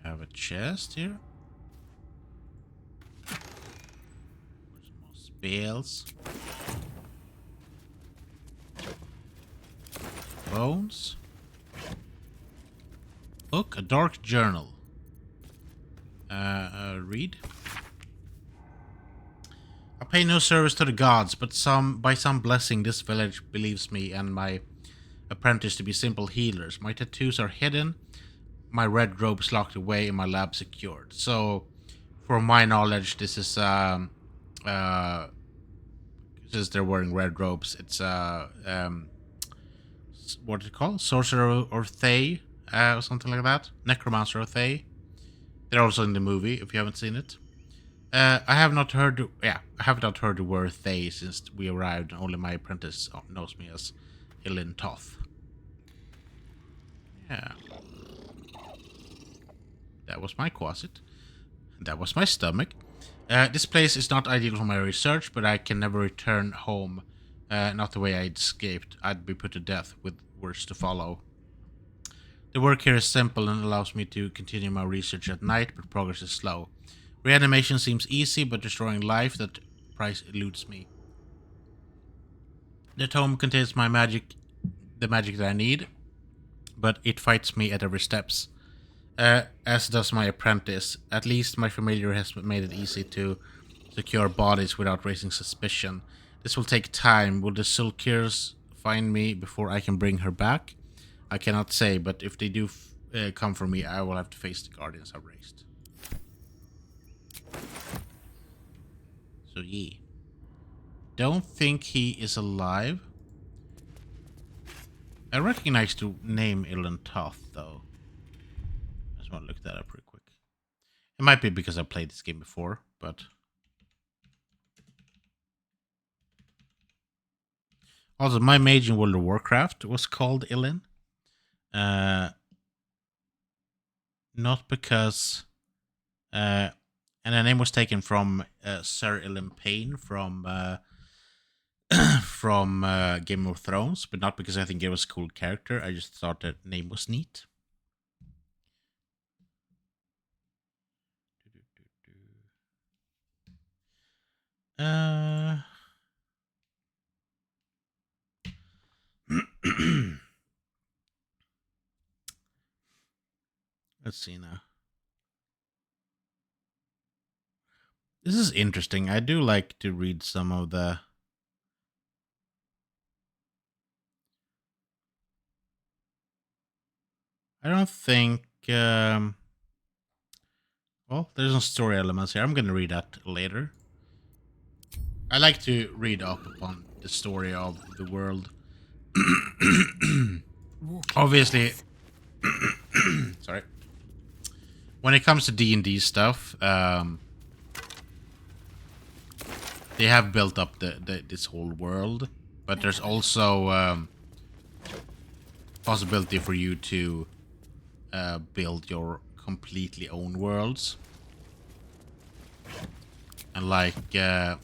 We have a chest here. Some more spells. Bones. Book, a dark journal. Read. I pay no service to the gods, but by some blessing this village believes me and my apprentice to be simple healers. My tattoos are hidden, my red robes locked away, and my lab secured. So, from my knowledge, this is since they're wearing red robes, it's what is it called? Sorcerer or Thay, or something like that. Necromancer or Thay. They're also in the movie if you haven't seen it. I have not heard. I have not heard the word Thay since we arrived. Only my apprentice knows me as Ilin Toth. Yeah. That was my closet. That was my stomach. This place is not ideal for my research, but I can never return home. Not the way I escaped. I'd be put to death with worse to follow. The work here is simple and allows me to continue my research at night, but progress is slow. Reanimation seems easy, but destroying life, that price eludes me. The tome contains my magic, the magic that I need, but it fights me at every steps. As does my apprentice. At least my familiar has made it easy to secure bodies without raising suspicion. This will take time. Will the Sulkirs find me before I can bring her back? I cannot say, but if they do come for me, I will have to face the Guardians I've raised. So yeah. Don't think he is alive. I recognize the name Ilin Toth, though. I just want to look that up real quick. It might be because I played this game before, but... Also, my mage in World of Warcraft was called Ilin. Not because... and the name was taken from Sir Ilyn Payne from from Game of Thrones, but not because I think it was a cool character. I just thought the name was neat. Let's see now. This is interesting. I do like to read some of the... I don't think... well, there's no story elements here. I'm going to read that later. I like to read up upon the story of the world. Obviously... sorry. When it comes to D&D stuff... they have built up this whole world, but there's also possibility for you to build your completely own worlds, and like the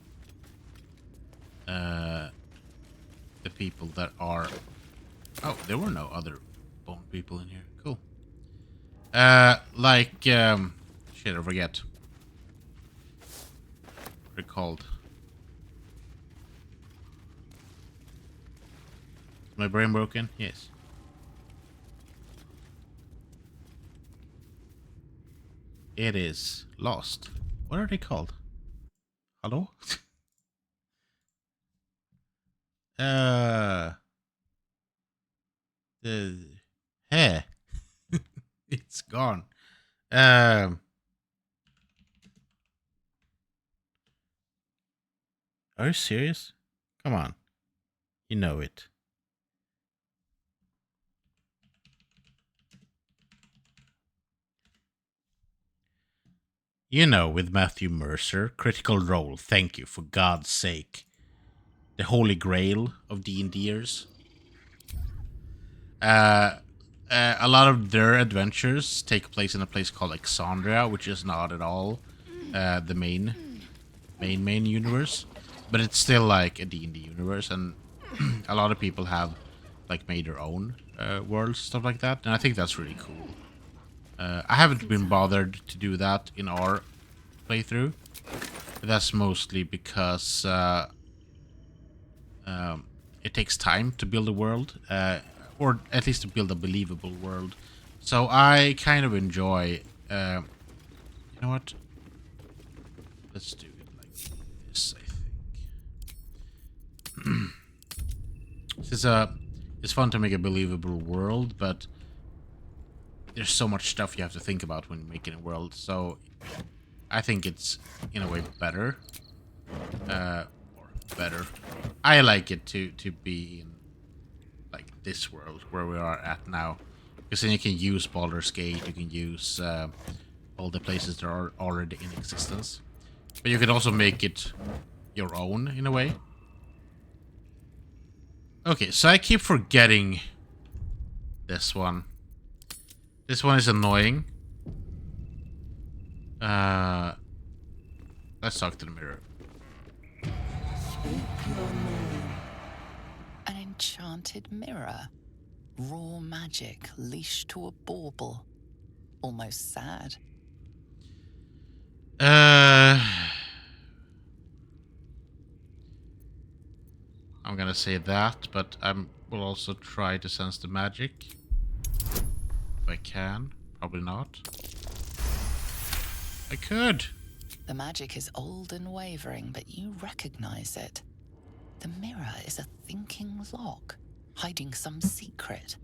people that are... Oh, there were no other bone people in here. Cool. Like shit, I forget what they're called. My brain broken? Yes. it is lost. What are they called? Hello? Hey. It's gone. Are you serious? Come on. You know it. You know, with Matthew Mercer, Critical Role, thank you, for God's sake. The holy grail of D&Ders. A lot of their adventures take place in a place called Exandria, which is not at all the main universe. But it's still like a D&D universe, and a lot of people have like made their own worlds, stuff like that. And I think that's really cool. I haven't been bothered to do that in our playthrough. But that's mostly because it takes time to build a world, or at least to build a believable world. So I kind of enjoy. You know what? Let's do it like this. I think. It's fun to make a believable world, but there's so much stuff you have to think about when making a world. So I think it's in a way better. Better. I like it to be in like this world where we are at now, because then you can use Baldur's Gate, you can use all the places that are already in existence, but you can also make it your own in a way. Okay, so I keep forgetting this one. This one is annoying. Let's talk to the mirror. An enchanted mirror. Raw magic leashed to a bauble. Almost sad. I'm gonna say that, but I will also try to sense the magic. If I can. Probably not. I could. The magic is old and wavering, but you recognize it. The mirror is a thinking lock, hiding some secret.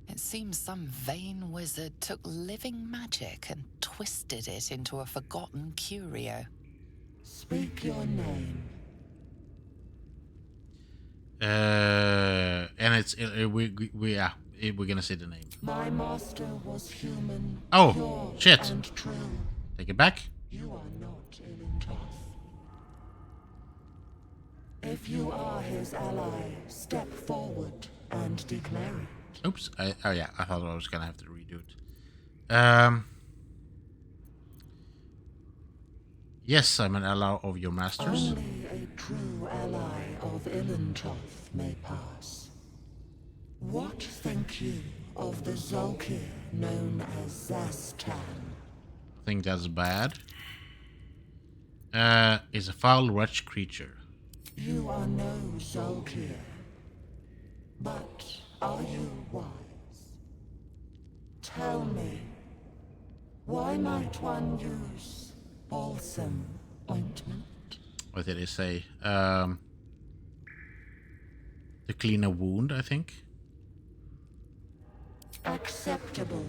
It seems some vain wizard took living magic and twisted it into a forgotten curio. Speak your name. And it's we're gonna say the name. My master was human. Oh, pure shit. And true. Take it back. You are not Eeeeeevil. If you are his ally, step forward and declare it. Oops. Oh yeah, I thought I was gonna have to redo it. Yes, I'm an ally of your masters. Only a true ally of Eeeeeevil may pass. What think you of the Zolkir known as Zastan? I think that's bad. Is a foul wretched creature. You are no Zolkir, but are you wise? Tell me, why might one use balsam ointment? What did it say? To clean a wound, I think. Acceptable,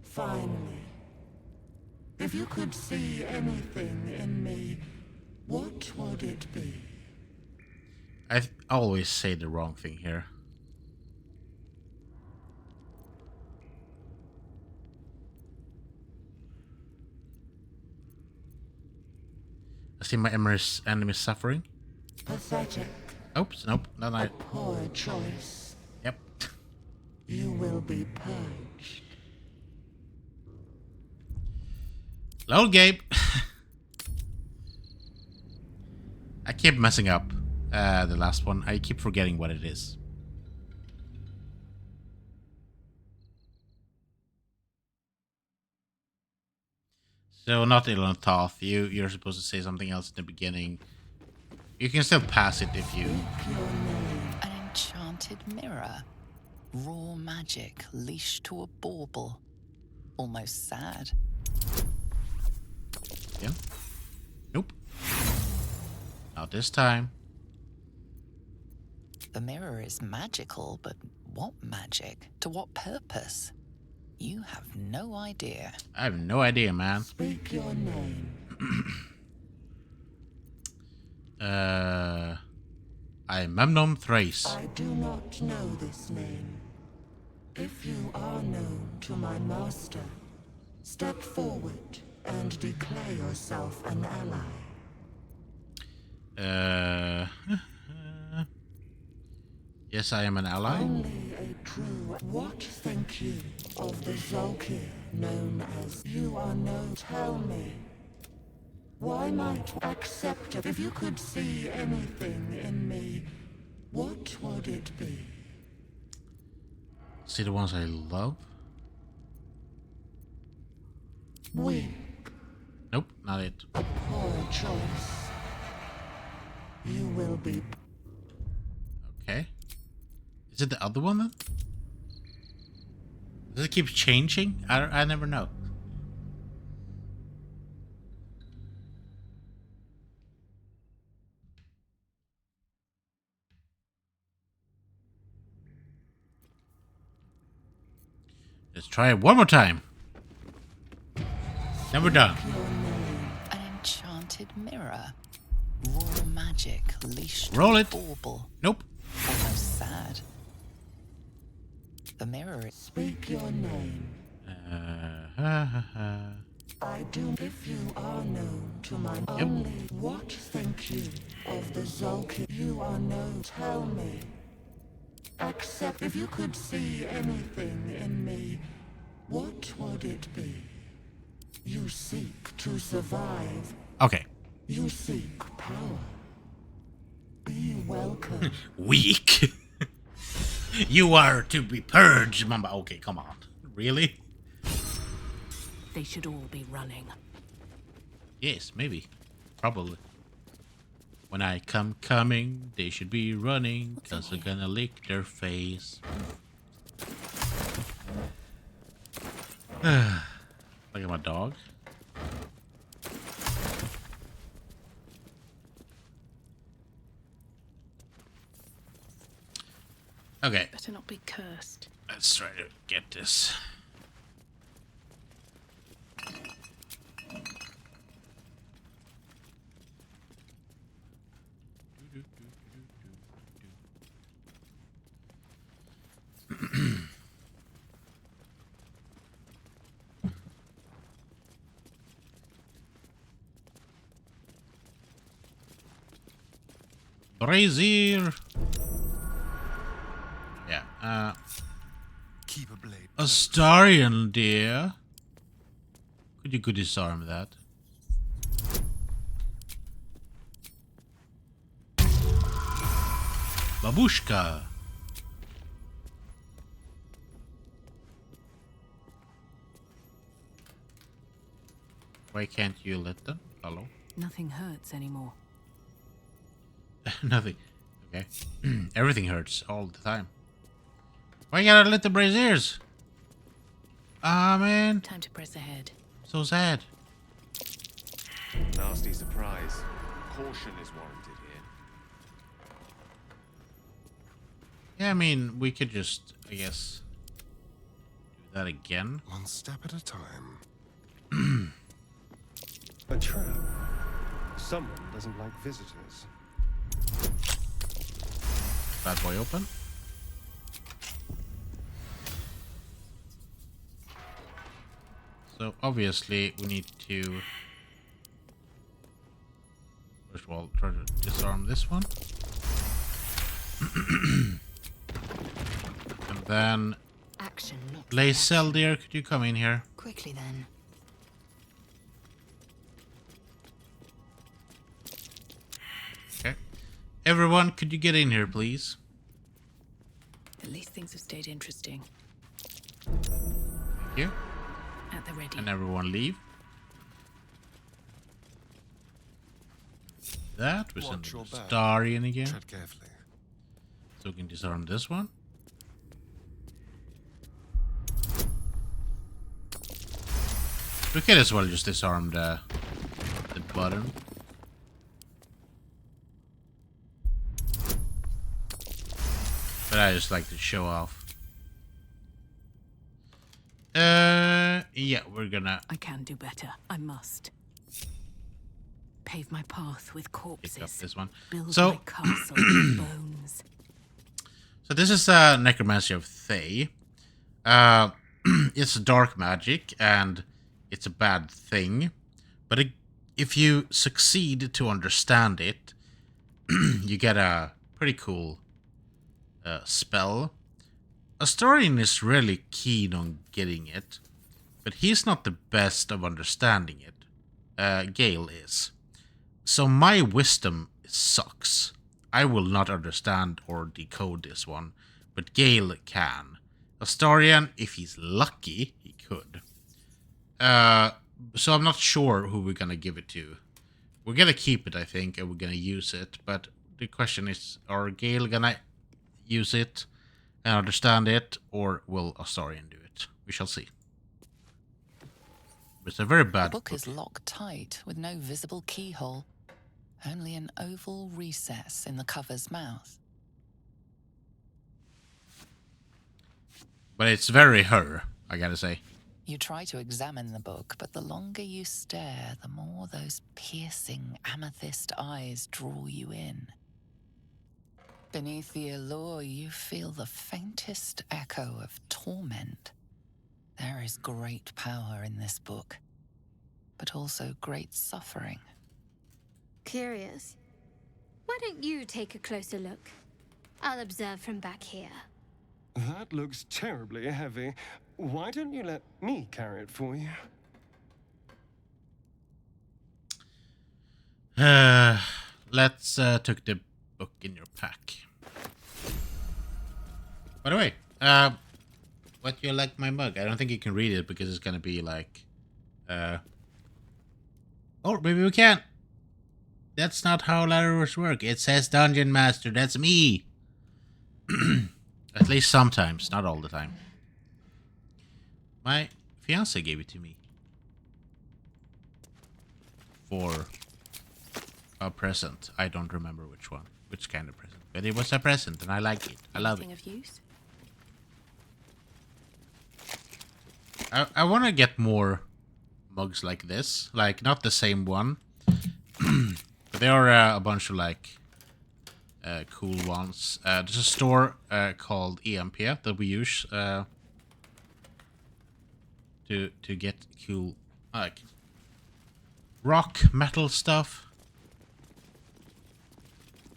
finally. If you could see anything in me, what would it be? I always say the wrong thing here. I see my enemy suffering. Pathetic. Oops, nope, not A I. poor choice. Yep. You will be purged. Load game. I keep messing up the last one. I keep forgetting what it is. So not Ilontoth. You're supposed to say something else in the beginning. You can still pass it if you. An enchanted mirror. Raw magic leashed to a bauble. Almost sad. Again? Nope. Not this time. The mirror is magical, but what magic? To what purpose? You have no idea. I have no idea, man. Speak your name. I'm Memnon Thrace. I do not know this name. If you are known to my master, step forward and declare yourself an ally. Yes, I am an ally. Only a true. What think you of the Zolkir known as you are known? Tell me. Why might accept it? If you could see anything in me, what would it be? See the ones I love? Weak. Nope, not it. Poor choice. You will be. Okay. Is it the other one then? Does it keep changing? I never know. Let's try it one more time. Never done. An enchanted mirror. Raw magic leashed Roll with it. bauble. Nope. Almost sad. The mirror is... Speak your name. I do. If you are known to my only, what think you of the Zolkir? You are known. Tell me. Accept. If you could see anything in me, what would it be? You seek to survive. Okay. You seek power. Be welcome. Weak. You are to be purged, Mamba. Okay, come on. Really? They should all be running. Yes, maybe. Probably. When I come coming, they should be running, cause they're gonna lick their face. Look at my dog. Okay, Better not be cursed. let's try to get this. Brazier. Yeah, Keep a blade. Astarian, dear. Could you disarm that? Babushka. Why can't you let them? Hello? Nothing hurts anymore. Nothing. Okay. Everything hurts all the time. Why gotta let the braziers? Ah, man. Time to press ahead. So sad. Nasty surprise. Caution is warranted here. Yeah, I mean, we could just, I guess, do that again. One step at a time. A trap. Someone doesn't like visitors. Bad boy open. So obviously we need to first of all try to disarm this one. And then Action, not Lae'zel, dear, could you come in here? quickly then. Okay. Everyone, could you get in here, please? At least things have stayed interesting. Thank you. At the ready. And everyone leave. That we send Watch your back. Astarian again. Tread carefully. So we can disarm this one. We can as well just disarm the button. But I just like to show off. Yeah, we're gonna I can do better. I must. Pave my path with pick up corpses. this one. Build So, my castle with bones. so this is Necromancy of Thay. It's dark magic, and it's a bad thing. But if you succeed to understand it, you get a pretty cool spell. Astarion is really keen on getting it, but he's not the best of understanding it. Gale is. So my wisdom sucks. I will not understand or decode this one, but Gale can. Astarion, if he's lucky, he could. So I'm not sure who we're gonna give it to. We're gonna keep it, I think, and we're gonna use it, but the question is, are Gale gonna use it and understand it, or will Astarion do it? We shall see. It's a very bad The book is locked tight with no visible keyhole, only an oval recess in the cover's mouth. But it's very her, I gotta say. You try to examine the book, but the longer you stare, the more those piercing amethyst eyes draw you in. Beneath the allure, you feel the faintest echo of torment. There is great power in this book, but also great suffering. Curious. Why don't you take a closer look? I'll observe from back here. That looks terribly heavy. Why don't you let me carry it for you? Let's took the book in your pack. By the way, what do you like my mug? I don't think you can read it because it's gonna be like, oh, maybe we can. That's not how letters work. It says Dungeon Master. That's me. At least sometimes, not all the time. My fiance gave it to me for a present. I don't remember which one, which kind of present, but it was a present, and I like it. I love it. Anything of use? I want to get more mugs like this, like not the same one, but there are a bunch of like cool ones. There's a store called Eeeeeevil that we use to get cool like rock metal stuff.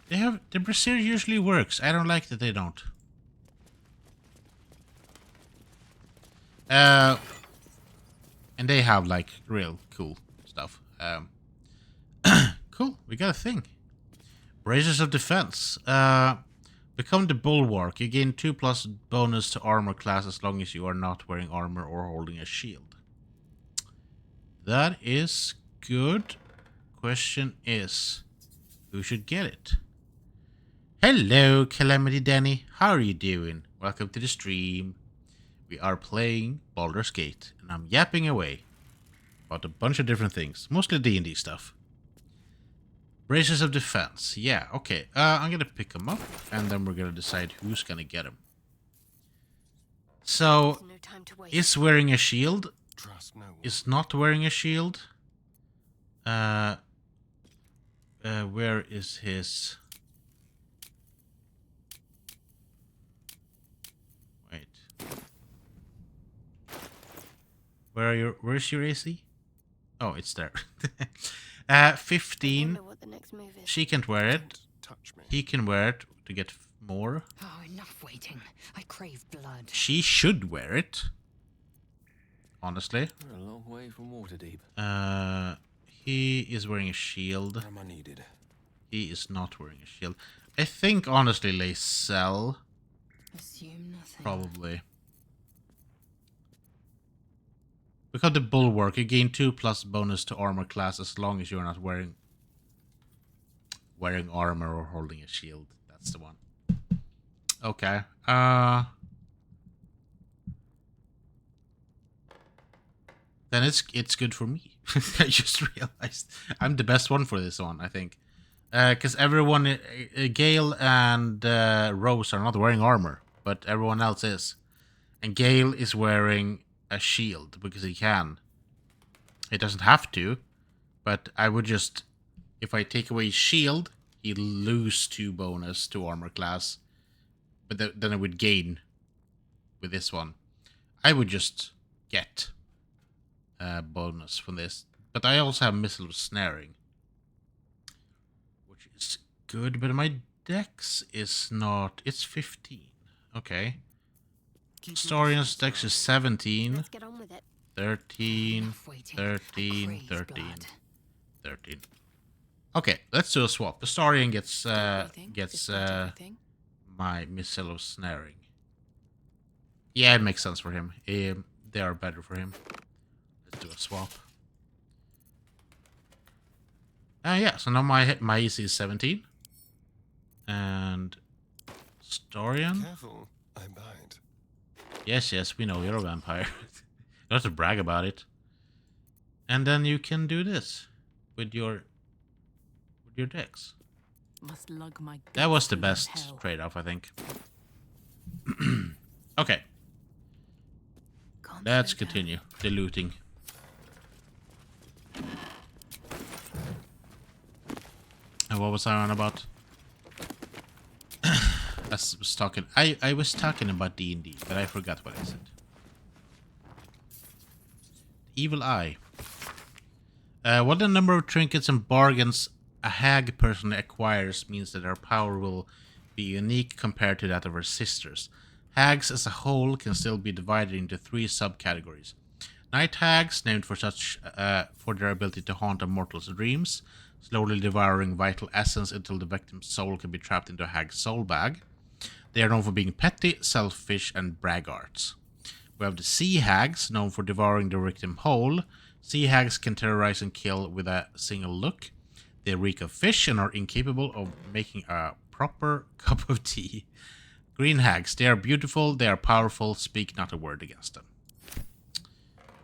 They have the brazier usually works. I don't like that they don't. And they have like real cool stuff. Cool, we got a thing. Braces of Defense. Become the Bulwark. You gain 2+ bonus to armor class as long as you are not wearing armor or holding a shield. That is good. Question is, who should get it? Hello, Calamity Danny. How are you doing? Welcome to the stream. We are playing Baldur's Gate, and I'm yapping away about a bunch of different things, mostly D&D stuff. Braces of Defense. Yeah, okay. I'm gonna pick them up, and then we're gonna decide who's gonna get them. So, No time to waste. is wearing a shield? Trust no one. Is not wearing a shield? Where is his... Wait. Where's your AC? Oh, it's there. 15. What the next move is. She can't wear it. Don't touch me. He can wear it to get more. Oh, enough waiting. I crave blood. She should wear it. Honestly. We're a long way from Waterdeep. He is wearing a shield. Where am I needed? He is not wearing a shield. I think, honestly, Lacelle. Assume nothing. Probably. Because the Bulwark, you gain 2+ bonus to armor class as long as you're not wearing armor or holding a shield. That's the one. Okay. Then it's good for me. I just realized I'm the best one for this one, I think. Because everyone, Gale and Rose are not wearing armor, but everyone else is. And Gale is wearing a shield because he can. He doesn't have to, but I would just, if I take away his shield, he'll lose 2 bonus to armor class. But then I would gain with this one. I would just get a bonus from this. But I also have Missile of Snaring, which is good, but my dex is not... It's 15. Okay. Historian's dex is 17. Let's get on with it. 13, 13, 13, 13. Okay, let's do a swap. Historian gets my Missile of Snaring. Yeah, it makes sense for him. They are better for him. Let's do a swap. Yeah, so now my AC is 17. And Historian. Careful, I bite. Yes, we know you're a vampire. You don't have to brag about it. And then you can do this with your dex. Must lug my That was the guts best through trade-off, I think. Okay, hell. let's continue the looting. And what was I on about? I was talking about D&D, but I forgot what I said. Evil Eye. What the number of trinkets and bargains a hag person acquires means that her power will be unique compared to that of her sisters. Hags as a whole can still be divided into 3 subcategories. Night hags, named for their ability to haunt a mortal's dreams, slowly devouring vital essence until the victim's soul can be trapped into a hag's soul bag. They are known for being petty, selfish, and braggarts. We have the sea hags, known for devouring the victim whole. Sea hags can terrorize and kill with a single look. They reek of fish and are incapable of making a proper cup of tea. Green hags, they are beautiful, they are powerful, speak not a word against them.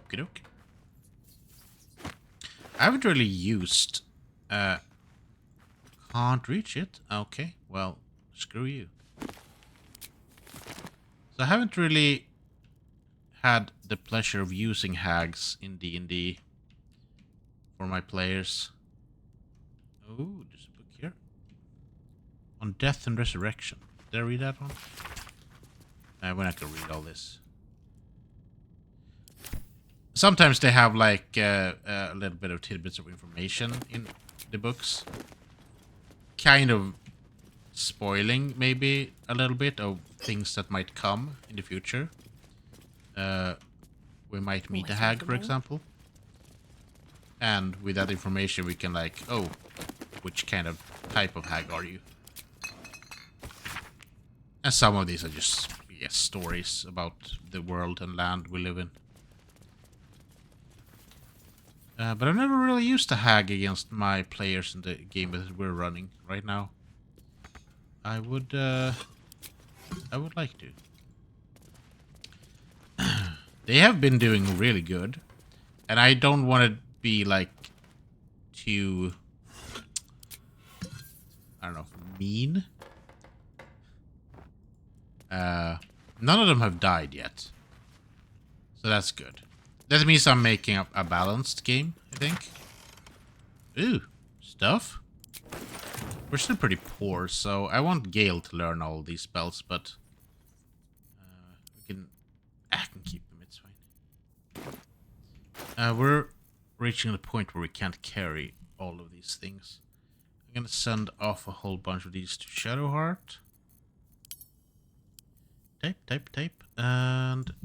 Okey doke. I haven't really used... can't reach it? Okay, well, screw you. So I haven't really had the pleasure of using hags in D&D for my players. Oh, there's a book here. On Death and Resurrection. Did I read that one? We're not gonna read all this. Sometimes they have like a little bit of tidbits of information in the books. Kind of spoiling maybe a little bit of things that might come in the future. We might meet a hag, for example. And with that information we can like, oh, which kind of type of hag are you? And some of these are just, yes, stories about the world and land we live in. But I've never really used a hag against my players in the game that we're running right now. I would like to. They have been doing really good, and I don't want to be like too, I don't know, mean. None of them have died yet, so that's good. That means I'm making up a balanced game, I think. Ooh, stuff. We're still pretty poor, so I want Gale to learn all these spells, but I can keep them, it's fine. We're reaching the point where we can't carry all of these things. I'm gonna send off a whole bunch of these to Shadowheart. Type, and out of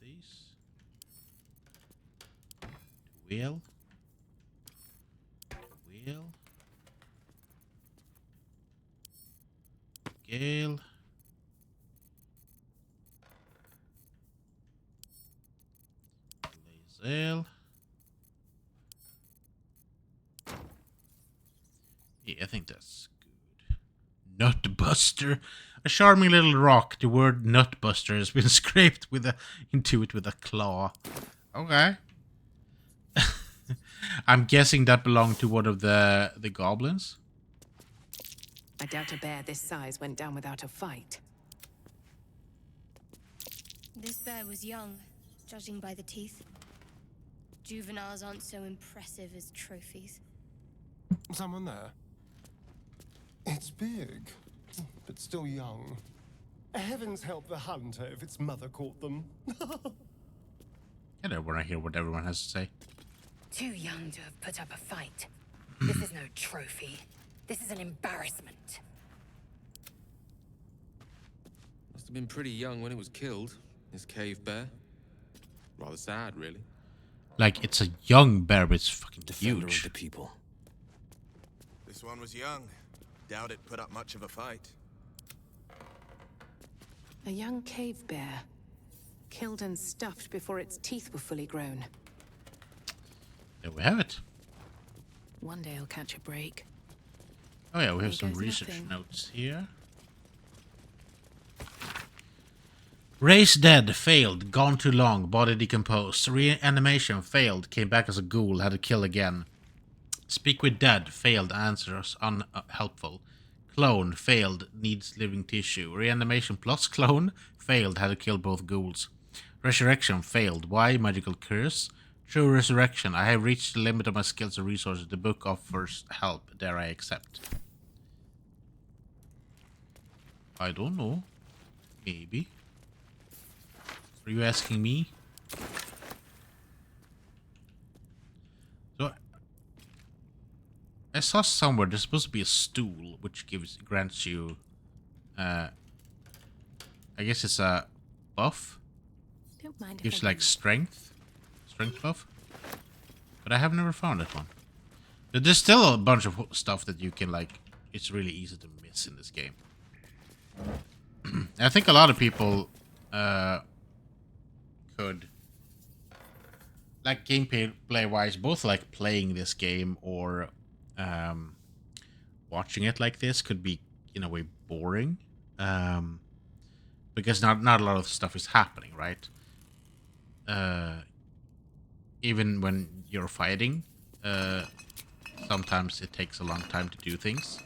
these. Wheel. Gale. Lae'zel. Yeah, I think that's good. Nutbuster. A charming little rock. The word Nutbuster has been scraped into it with a claw. Okay. I'm guessing that belonged to one of the goblins. I doubt a bear this size went down without a fight. This bear was young, judging by the teeth. Juveniles aren't so impressive as trophies. Someone there? It's big, but still young. Heavens help the hunter if its mother caught them. I don't want to hear what everyone has to say. Too young to have put up a fight. This is no trophy. This is an embarrassment. Must have been pretty young when it was killed, this cave bear. Rather sad, really. Like, it's a young bear, but it's fucking Defender huge. of the people. This one was young. Doubt it put up much of a fight. A young cave bear. Killed and stuffed before its teeth were fully grown. There we have it. One day I'll catch a break. Oh yeah, we have Here some goes research nothing. notes here. Race dead, failed, gone too long, body decomposed. Reanimation, failed, came back as a ghoul, had to kill again. Speak with dead, failed, answers unhelpful. Clone, failed, needs living tissue. Reanimation plus clone, failed, had to kill both ghouls. Resurrection, failed. Why? Magical curse. True resurrection, I have reached the limit of my skills and resources. The book offers help, dare I accept? I don't know. Maybe. Are you asking me? So I saw somewhere there's supposed to be a stool which grants you I guess it's a buff. Don't mind if Gives I like strength buff. But I have never found that one. But there's still a bunch of stuff that you can like. It's really easy to miss in this game. I think a lot of people could, like gameplay wise, both like playing this game or watching it like this could be in a way boring, because not a lot of stuff is happening, right? Even when you're fighting, sometimes it takes a long time to do things.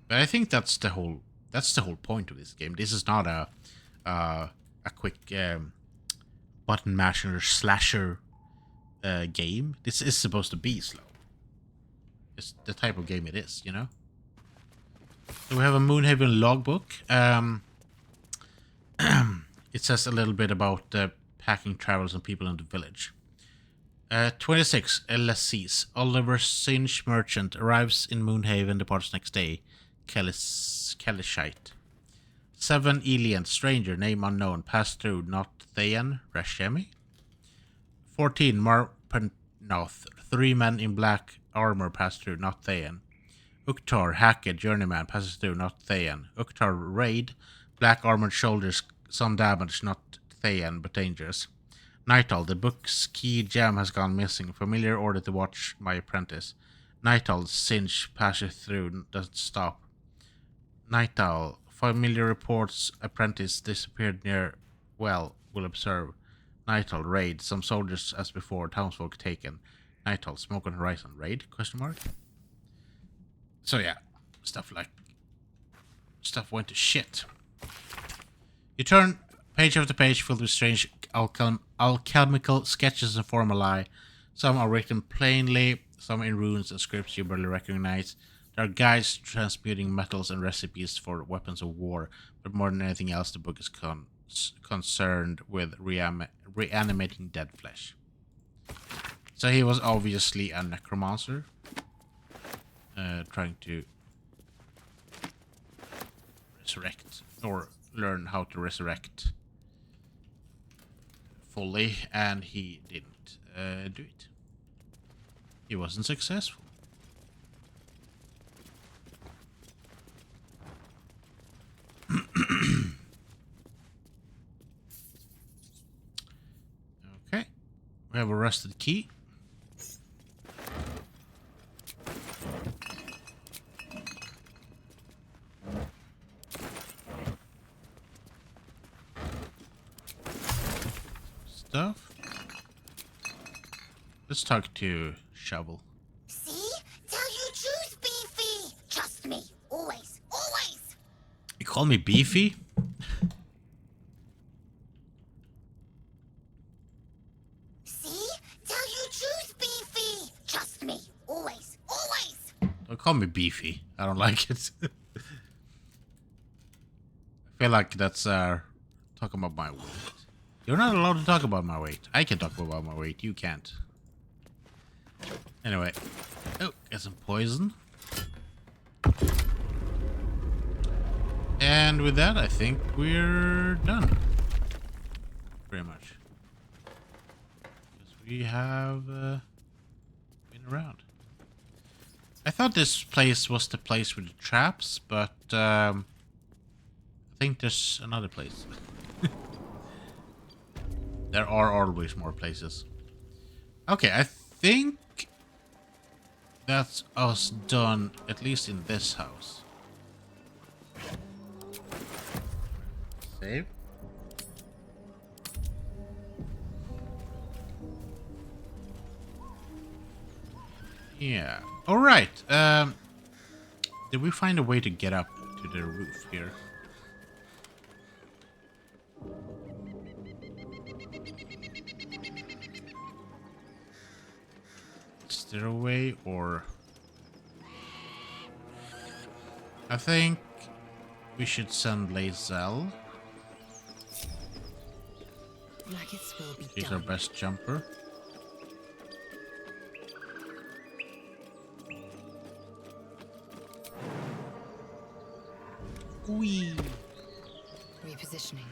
But I think that's the whole point of this game. This is not a quick button masher slasher game. This is supposed to be slow. It's the type of game it is, you know. So we have a Moonhaven logbook. It says a little bit about packing travels and people in the village. 26 LSCs. Oliver Sinch Merchant arrives in Moonhaven, departs next day. Kelishite. 7 Elian, stranger, name unknown, pass through, not Thayan, Rashemi. 14 Marpennoth, 3 men in black armor pass through, not Thayan. Uktar, Hackett, journeyman, passes through, not Thayan. Uktar, raid, black armored shoulders, some damage, not Thayan, but dangerous. Nightal, the book's key gem has gone missing. Familiar order to watch my apprentice. Nightal, Sinch, passes through, doesn't stop. Nightal, familiar reports apprentice disappeared near well, will observe. Nightal, raid, some soldiers as before, townsfolk taken. Nightal, smoke on horizon, raid, question mark? So yeah, stuff went to shit. You turn page after page filled with strange alchemical sketches and formulae. Some are written plainly, some in runes and scripts you barely recognize. There are guides transmuting metals and recipes for weapons of war, but more than anything else, the book is concerned with reanimating dead flesh. So he was obviously a necromancer, trying to resurrect, or learn how to resurrect fully, and he didn't do it. He wasn't successful. Okay, we have a rusted key. Stuff. Let's talk to shovel. See? Tell you choose, Beefy. Trust me. Always. Always. You call me Beefy? See? Tell you choose, Beefy. Trust me. Always. Always. Don't call me Beefy. I don't like it. I feel like that's talking about my weight. You're not allowed to talk about my weight. I can talk about my weight. You can't. Anyway. Oh, get some poison. And with that, I think we're done. Pretty much. Because we have been around. I thought this place was the place with the traps, but I think there's another place. There are always more places. Okay, I think that's us done, at least in this house. Save. Yeah. All right. Did we find a way to get up to the roof here? Is there a way, or I think we should send Lae'zel. Maggots will be He's done. our best jumper. Whee! Repositioning.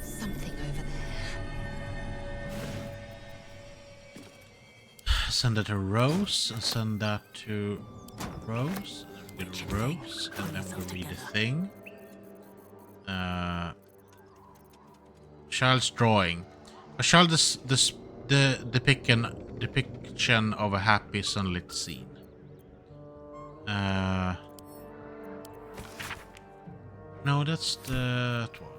Something over there. Send that to Rose, and send that to Rose, and then we'll Rose, and then we'll read the thing. Child's drawing. A child is the depiction of a happy sunlit scene. No, that's that one.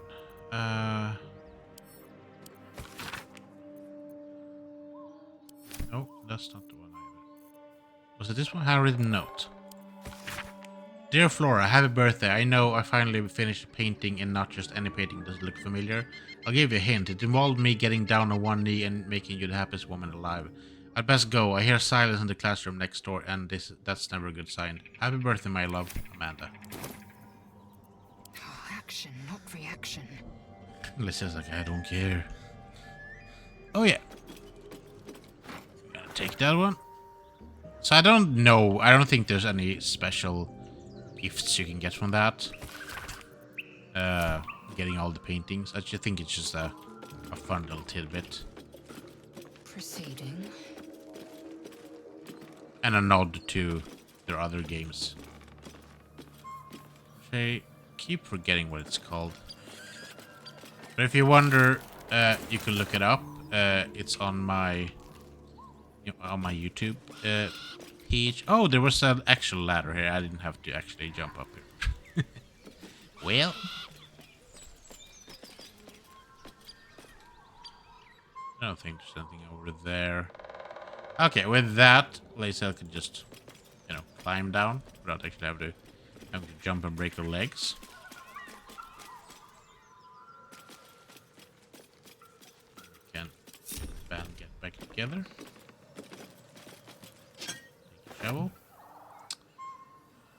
No, that's not the one either. Was it this one? Handwritten note. Dear Flora, happy birthday. I know I finally finished painting, and not just any painting. Does it look familiar? I'll give you a hint. It involved me getting down on one knee and making you the happiest woman alive. I'd best go. I hear silence in the classroom next door, and that's never a good sign. Happy birthday, my love, Amanda. Oh, action, not reaction. Alicia's like, I don't care. Oh yeah. Gonna take that one. So I don't know. I don't think there's any special gifts you can get from that. Getting all the paintings. I just think it's just a fun little tidbit. Proceeding. And a nod to their other games. I keep forgetting what it's called. But if you wonder, you can look it up. It's on my YouTube page. Oh, there was an actual ladder here. I didn't have to actually jump up here. Well. I don't think there's anything over there. Okay, with that, Lae'zel could just, climb down without actually having to jump and break her legs. Can Van get back together? Take a shovel.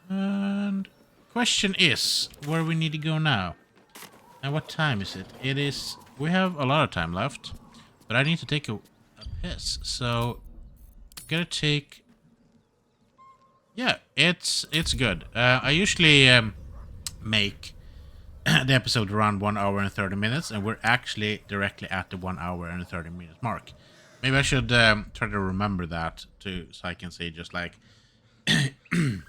And question is, where we need to go now? And what time is it? We have a lot of time left. But I need to take a piss, so I'm gonna take. Yeah, it's good. I usually make the episode around 1 hour and 30 minutes, and we're actually directly at the 1 hour and 30 minute mark. Maybe I should try to remember that too, so I can say just like we're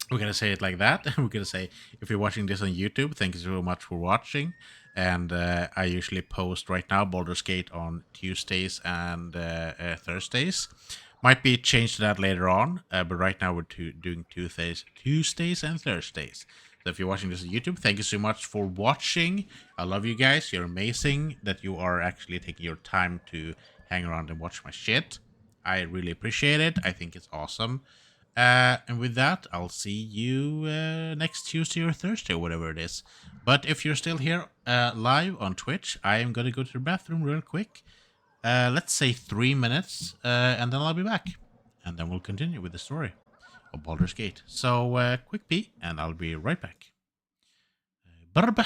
gonna say it like that. We're gonna say, if you're watching this on YouTube, thank you so much for watching. And I usually post right now Baldur's Gate on Tuesdays and Thursdays. Might be changed to that later on, but right now we're doing Tuesdays and Thursdays. So if you're watching this on YouTube, thank you so much for watching. I love you guys. You're amazing that you are actually taking your time to hang around and watch my shit. I really appreciate it. I think it's awesome. And with that, I'll see you next Tuesday or Thursday, or whatever it is. But if you're still here live on Twitch, I am going to go to the bathroom real quick. Let's say 3 minutes, and then I'll be back. And then we'll continue with the story of Baldur's Gate. So, quick pee, and I'll be right back. Bye.